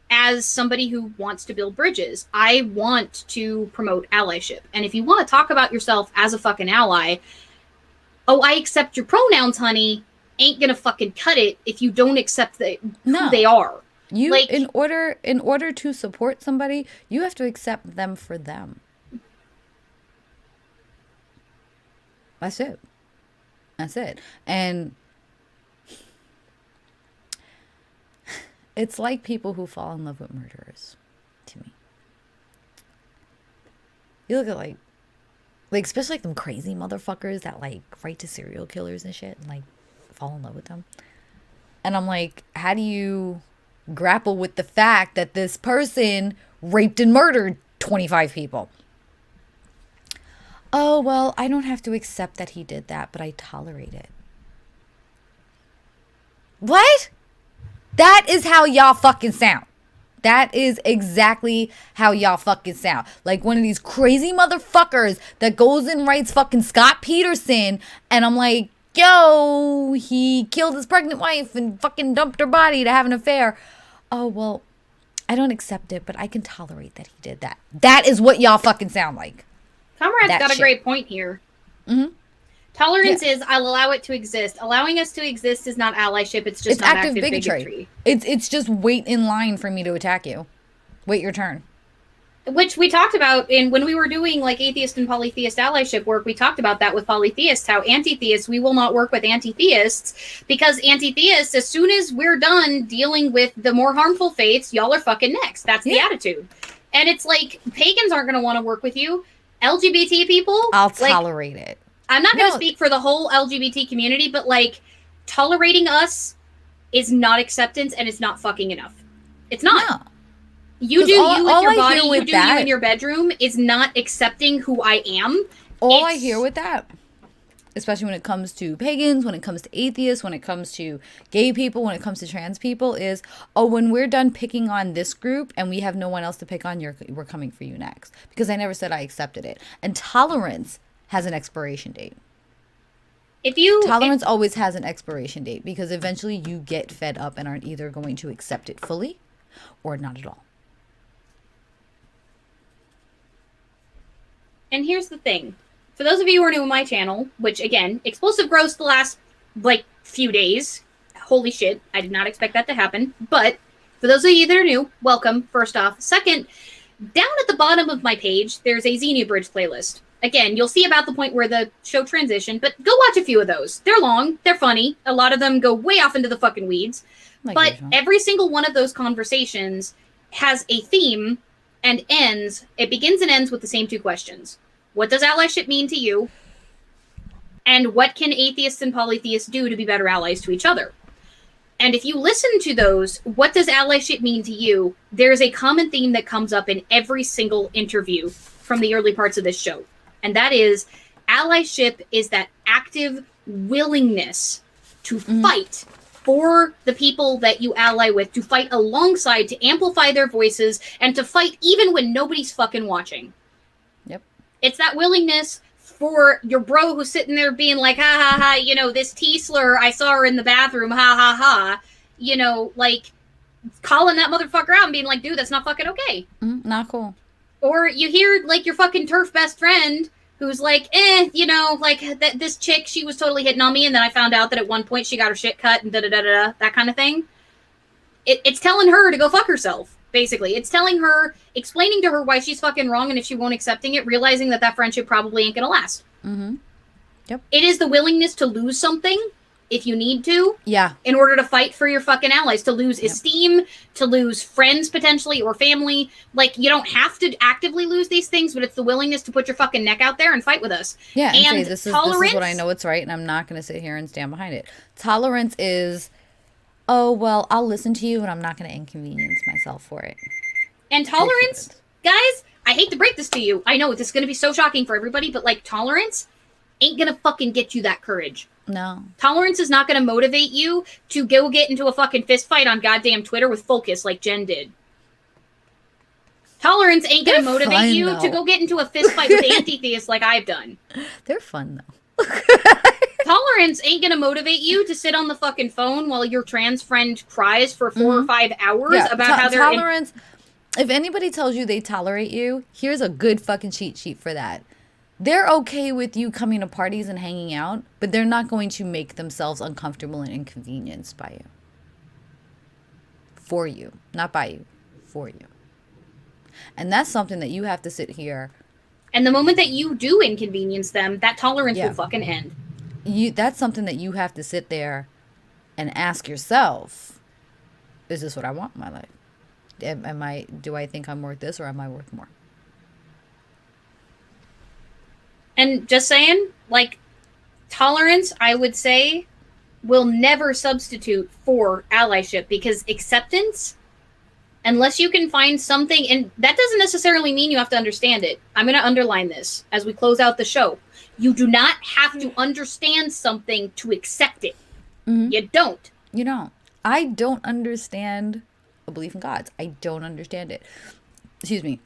[SPEAKER 1] as somebody who wants to build bridges. I want to promote allyship. And if you want to talk about yourself as a fucking ally, oh, I accept your pronouns, honey, ain't gonna fucking cut it if you don't accept who they are.
[SPEAKER 2] You, like, in order to support somebody, you have to accept them for them. That's it. That's it. And it's like people who fall in love with murderers, to me. You look at like especially like them crazy motherfuckers that like write to serial killers and shit and like fall in love with them. And I'm like, how do you grapple with the fact that this person raped and murdered 25 people? Oh, well, I don't have to accept that he did that, but I tolerate it. What? That is how y'all fucking sound. That is exactly how y'all fucking sound. Like one of these crazy motherfuckers that goes and writes fucking Scott Peterson. And I'm like, yo, he killed his pregnant wife and fucking dumped her body to have an affair. Oh, well, I don't accept it, but I can tolerate that he did that. That is what y'all fucking sound like.
[SPEAKER 1] Comrade's got a great point here.
[SPEAKER 2] Mm-hmm.
[SPEAKER 1] Tolerance is, I'll allow it to exist. Allowing us to exist is not allyship. It's just not active bigotry.
[SPEAKER 2] It's just wait in line for me to attack you. Wait your turn.
[SPEAKER 1] Which we talked about when we were doing like atheist and polytheist allyship work. We talked about that with polytheists, how anti-theists, we will not work with anti-theists because anti-theists, as soon as we're done dealing with the more harmful faiths, y'all are fucking next. That's the attitude. And it's like, pagans aren't going to want to work with you. LGBT people,
[SPEAKER 2] I'll tolerate it.
[SPEAKER 1] I'm not going to speak for the whole LGBT community, but like tolerating us is not acceptance and it's not fucking enough. It's not. No. You do you with your body, you do you in your bedroom is not accepting who I am.
[SPEAKER 2] All I hear with that, especially when it comes to pagans, when it comes to atheists, when it comes to gay people, when it comes to trans people is, oh, when we're done picking on this group and we have no one else to pick on, we're coming for you next. Because I never said I accepted it. And tolerance has an expiration date. Tolerance always has an expiration date because eventually you get fed up and aren't either going to accept it fully or not at all.
[SPEAKER 1] And here's the thing. For those of you who are new on my channel, which again, explosive growth the last like few days. Holy shit, I did not expect that to happen. But for those of you that are new, welcome, first off. Second, down at the bottom of my page, there's a Xenia Bridge playlist. Again, you'll see about the point where the show transitioned, but go watch a few of those. They're long, they're funny. A lot of them go way off into the fucking weeds. But every single one of those conversations has a theme and it begins and ends with the same two questions. What does allyship mean to you? And what can atheists and polytheists do to be better allies to each other? And if you listen to those, what does allyship mean to you? There's a common theme that comes up in every single interview from the early parts of this show. And that is, allyship is that active willingness to fight for the people that you ally with, to fight alongside, to amplify their voices, and to fight even when nobody's fucking watching.
[SPEAKER 2] Yep.
[SPEAKER 1] It's that willingness for your bro who's sitting there being like, ha ha ha, you know, this T-slur, I saw her in the bathroom, ha ha ha. You know, like, calling that motherfucker out and being like, dude, that's not fucking okay.
[SPEAKER 2] Not cool.
[SPEAKER 1] Or you hear, like, your fucking TERF best friend who's like, you know, like, this chick, she was totally hitting on me, and then I found out that at one point she got her shit cut, and da-da-da-da-da, that kind of thing. It's telling her to go fuck herself, basically. It's telling her, explaining to her why she's fucking wrong, and if she won't accepting it, realizing that friendship probably ain't gonna last.
[SPEAKER 2] Yep.
[SPEAKER 1] It is the willingness to lose something if you need to.
[SPEAKER 2] Yeah.
[SPEAKER 1] In order to fight for your fucking allies, to lose esteem, to lose friends potentially or family. Like, you don't have to actively lose these things, but it's the willingness to put your fucking neck out there and fight with us.
[SPEAKER 2] Yeah, and say, this is what I know it's right, and I'm not going to sit here and stand behind it. Tolerance is, oh, well, I'll listen to you, and I'm not going to inconvenience myself for it.
[SPEAKER 1] And tolerance, guys, I hate to break this to you. I know this is going to be so shocking for everybody, but, like, tolerance ain't going to fucking get you that courage.
[SPEAKER 2] No.
[SPEAKER 1] Tolerance is not going to motivate you to go get into a fucking fist fight on goddamn Twitter with Focus like Jen did. Tolerance ain't going to motivate you to go get into a fist fight with anti-theists like I've done.
[SPEAKER 2] They're fun, though.
[SPEAKER 1] Tolerance ain't going to motivate you to sit on the fucking phone while your trans friend cries for 4 or 5 hours about how they're...
[SPEAKER 2] Tolerance, if anybody tells you they tolerate you, here's a good fucking cheat sheet for that. They're okay with you coming to parties and hanging out, but they're not going to make themselves uncomfortable and inconvenienced by you. For you. Not by you. For you. And that's something that you have to sit here.
[SPEAKER 1] And the moment that you do inconvenience them, that tolerance will fucking end.
[SPEAKER 2] That's something that you have to sit there and ask yourself, is this what I want in my life? Do I think I'm worth this, or am I worth more?
[SPEAKER 1] And just saying, like, tolerance, I would say, will never substitute for allyship, because acceptance, unless you can find something, and that doesn't necessarily mean you have to understand it. I'm going to underline this as we close out the show. You do not have to understand something to accept it. Mm-hmm. You don't.
[SPEAKER 2] You don't. I don't understand a belief in gods. I don't understand it. Excuse me.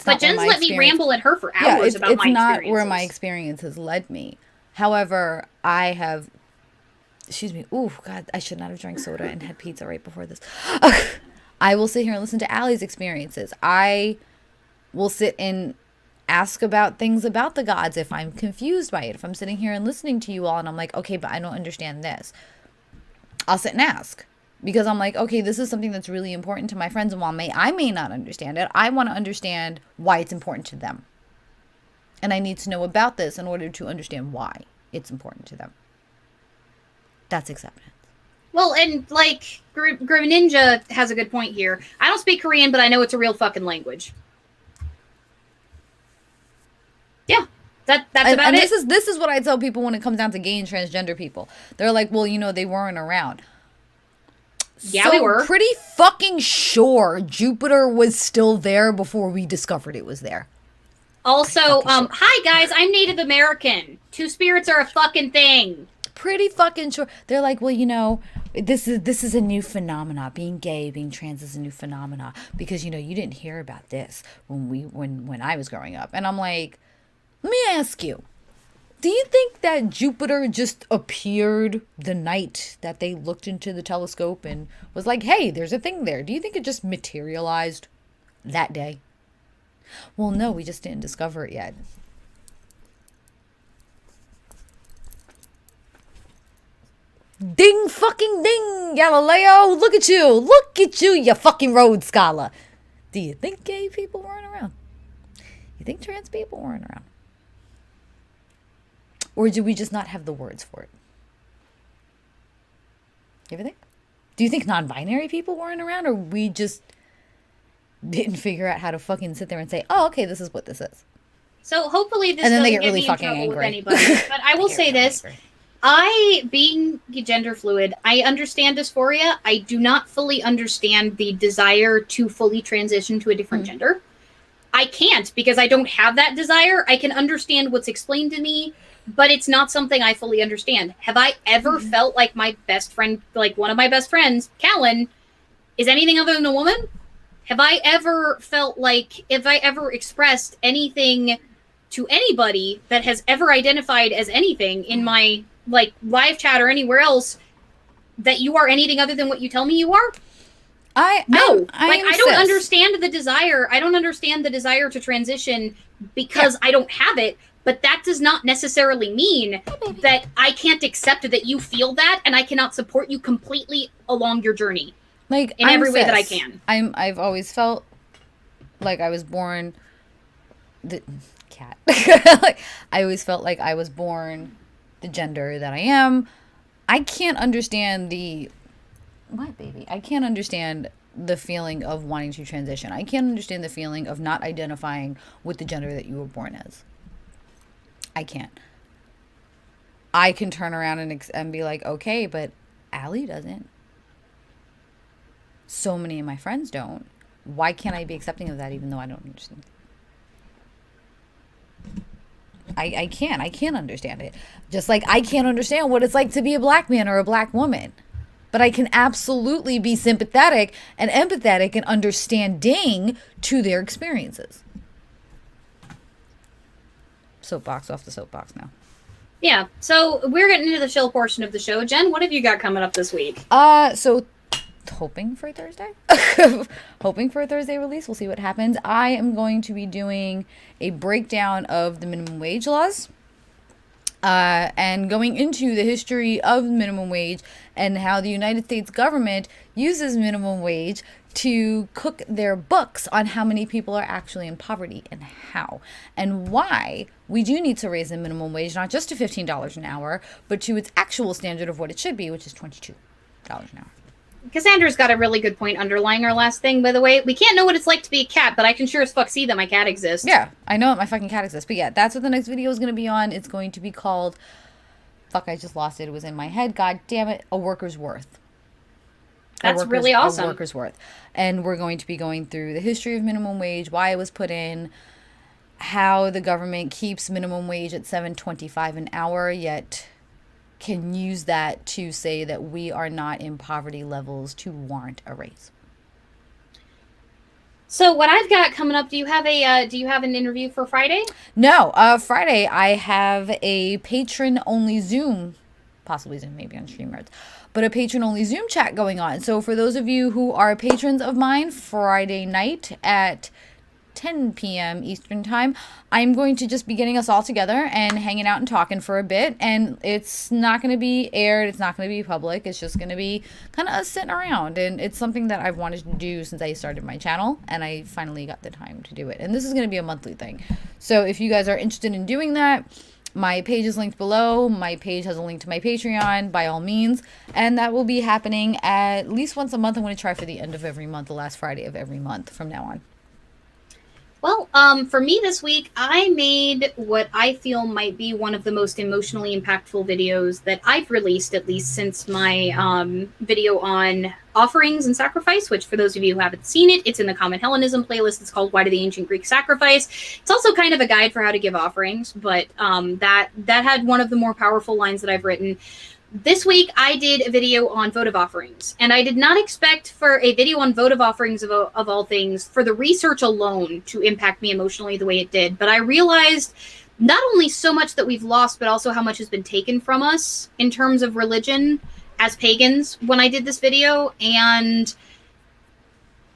[SPEAKER 1] But Jen's let me ramble at her for hours about my experiences. It's
[SPEAKER 2] not where my experience has led me. However, I have... Excuse me. Ooh, God, I should not have drank soda and had pizza right before this. I will sit here and listen to Ally's experiences. I will sit and ask about things about the gods if I'm confused by it. If I'm sitting here and listening to you all and I'm like, okay, but I don't understand this. I'll sit and ask. Because I'm like, okay, this is something that's really important to my friends. And while I may not understand it, I want to understand why it's important to them. And I need to know about this in order to understand why it's important to them. That's acceptance.
[SPEAKER 1] Well, and like, Grim Ninja has a good point here. I don't speak Korean, but I know it's a real fucking language. Yeah. That's about it.
[SPEAKER 2] This is what I tell people when it comes down to gay and transgender people. They're like, well, they weren't around.
[SPEAKER 1] Yeah,
[SPEAKER 2] so
[SPEAKER 1] we were.
[SPEAKER 2] Pretty fucking sure Jupiter was still there before we discovered it was there.
[SPEAKER 1] Also, hi guys, I'm Native American. Two spirits are a fucking thing.
[SPEAKER 2] Pretty fucking sure. They're like, well, this is a new phenomena. Being gay, being trans is a new phenomena because you didn't hear about this when I was growing up. And I'm like, let me ask you. Do you think that Jupiter just appeared the night that they looked into the telescope and was like, hey, there's a thing there? Do you think it just materialized that day? Well, no, we just didn't discover it yet. Ding fucking ding, Galileo. Look at you, you fucking Rhodes Scholar. Do you think gay people weren't around? You think trans people weren't around? Or do we just not have the words for it? You ever think? Do you think non-binary people weren't around, or we just didn't figure out how to fucking sit there and say, oh, okay, this is what this is?
[SPEAKER 1] So hopefully this doesn't get me in trouble with anybody. But I will say this. Being gender fluid, I understand dysphoria. I do not fully understand the desire to fully transition to a different gender. I can't, because I don't have that desire. I can understand what's explained to me, but it's not something I fully understand. Have I ever felt like my best friend, like one of my best friends, Callan, is anything other than a woman? Have I ever felt like, if I ever expressed anything to anybody that has ever identified as anything in my like live chat or anywhere else, that you are anything other than what you tell me you are? I don't understand the desire. I don't understand the desire to transition because I don't have it. But that does not necessarily mean that I can't accept that you feel that, and I cannot support you completely along your journey. Like in every way that I can.
[SPEAKER 2] I've always felt like I was born the cat. Like, I always felt like I was born the gender that I am. I can't understand I can't understand the feeling of wanting to transition. I can't understand the feeling of not identifying with the gender that you were born as. I can't. I can turn around and be like, okay, but Allie doesn't. So many of my friends don't. Why can't I be accepting of that even though I don't understand? I can't understand it. Just like I can't understand what it's like to be a black man or a black woman. But I can absolutely be sympathetic and empathetic and understanding to their experiences. Soapbox off the soapbox now.
[SPEAKER 1] Yeah, so we're getting into the chill portion of the show. Jen, what have you got coming up this week?
[SPEAKER 2] So hoping for Thursday. Hoping for a Thursday release. We'll see what happens. I am going to be doing a breakdown of the minimum wage laws. And going into the history of minimum wage and how the United States government uses minimum wage to cook their books on how many people are actually in poverty and how and why we do need to raise the minimum wage, not just to $15 an hour, but to its actual standard of what it should be, which is $22 an hour.
[SPEAKER 1] Cassandra's got a really good point underlying our last thing, by the way. We can't know what it's like to be a cat, but I can sure as fuck see that my cat exists.
[SPEAKER 2] Yeah, I know that my fucking cat exists. But yeah, that's what the next video is going to be on. It's going to be called... Fuck, I just lost it. It was in my head. God damn it. A Worker's Worth.
[SPEAKER 1] That's really awesome.
[SPEAKER 2] A Worker's Worth. And we're going to be going through the history of minimum wage, why it was put in, how the government keeps minimum wage at $7.25 an hour, yet... can use that to say that we are not in poverty levels to warrant a raise.
[SPEAKER 1] So what I've got coming up, do you have an interview for Friday?
[SPEAKER 2] No, Friday I have a patron-only Zoom, possibly Zoom, maybe on StreamYards, but a patron-only Zoom chat going on. So for those of you who are patrons of mine, Friday night at 10 p.m. Eastern time, I'm going to just be getting us all together and hanging out and talking for a bit. And it's not going to be aired. It's not going to be public. It's just going to be kind of us sitting around. And it's something that I've wanted to do since I started my channel. And I finally got the time to do it. And this is going to be a monthly thing. So if you guys are interested in doing that, my page is linked below. My page has a link to my Patreon, by all means. And that will be happening at least once a month. I'm going to try for the end of every month, the last Friday of every month from now on.
[SPEAKER 1] Well, for me this week, I made what I feel might be one of the most emotionally impactful videos that I've released, at least since my video on offerings and sacrifice, which for those of you who haven't seen it, it's in the Common Hellenism playlist. It's called Why Do the Ancient Greeks Sacrifice? It's also kind of a guide for how to give offerings, but that had one of the more powerful lines that I've written. This week, I did a video on votive offerings, and I did not expect for a video on votive offerings of all things for the research alone to impact me emotionally the way it did. But I realized not only so much that we've lost, but also how much has been taken from us in terms of religion as pagans when I did this video. And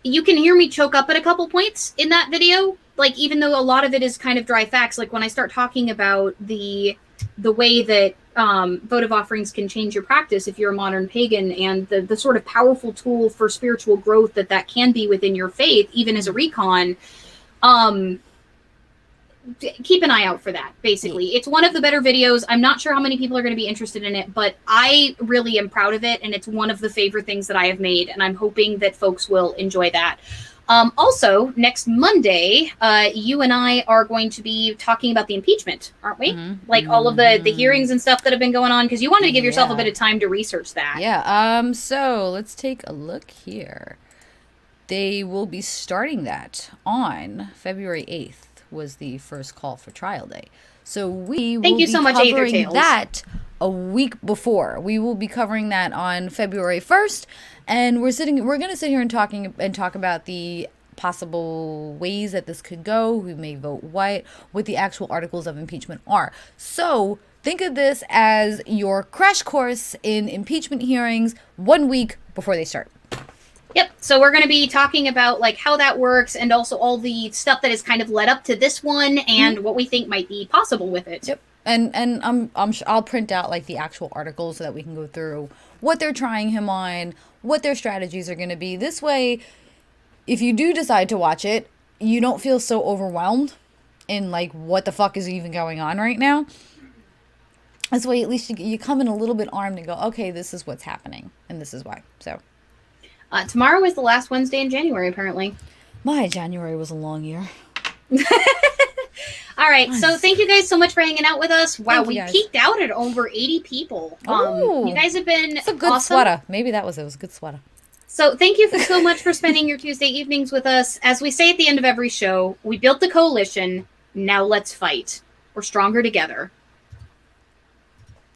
[SPEAKER 1] you can hear me choke up at a couple points in that video. Like, even though a lot of it is kind of dry facts, like when I start talking about the way that votive offerings can change your practice if you're a modern pagan, and the sort of powerful tool for spiritual growth that can be within your faith, even as a recon, keep an eye out for that, basically. It's one of the better videos. I'm not sure how many people are going to be interested in it, but I really am proud of it, and it's one of the favorite things that I have made, and I'm hoping that folks will enjoy that. Also, next Monday, you and I are going to be talking about the impeachment, aren't we? Mm-hmm. Like all of the hearings and stuff that have been going on, because you wanted to give yourself a bit of time to research that.
[SPEAKER 2] Yeah. So let's take a look here. They will be starting that on February 8th was the first call for trial day. So we will be covering that a week before. We will be covering that on February 1st. And we're going to sit here and talk about the possible ways that this could go, who may vote what the actual articles of impeachment are. So think of this as your crash course in impeachment hearings 1 week before they start.
[SPEAKER 1] Yep. So we're going to be talking about like how that works, and also all the stuff that has kind of led up to this one, and what we think might be possible with it.
[SPEAKER 2] Yep. And I'm sure I'll print out like the actual articles so that we can go through what they're trying him on, what their strategies are going to be. This way, if you do decide to watch it, you don't feel so overwhelmed in like what the fuck is even going on right now. This way, at least you come in a little bit armed and go, okay, this is what's happening, and this is why. So,
[SPEAKER 1] tomorrow is the last Wednesday in January, apparently.
[SPEAKER 2] My January was a long year.
[SPEAKER 1] All right, nice. So thank you guys so much for hanging out with us. Wow, we peaked out at over 80 people. You guys have been
[SPEAKER 2] It's a good
[SPEAKER 1] awesome.
[SPEAKER 2] Sweater. Maybe that was it. It was a good sweater.
[SPEAKER 1] So thank you so much for spending your Tuesday evenings with us. As we say at the end of every show, we built the coalition. Now let's fight. We're stronger together.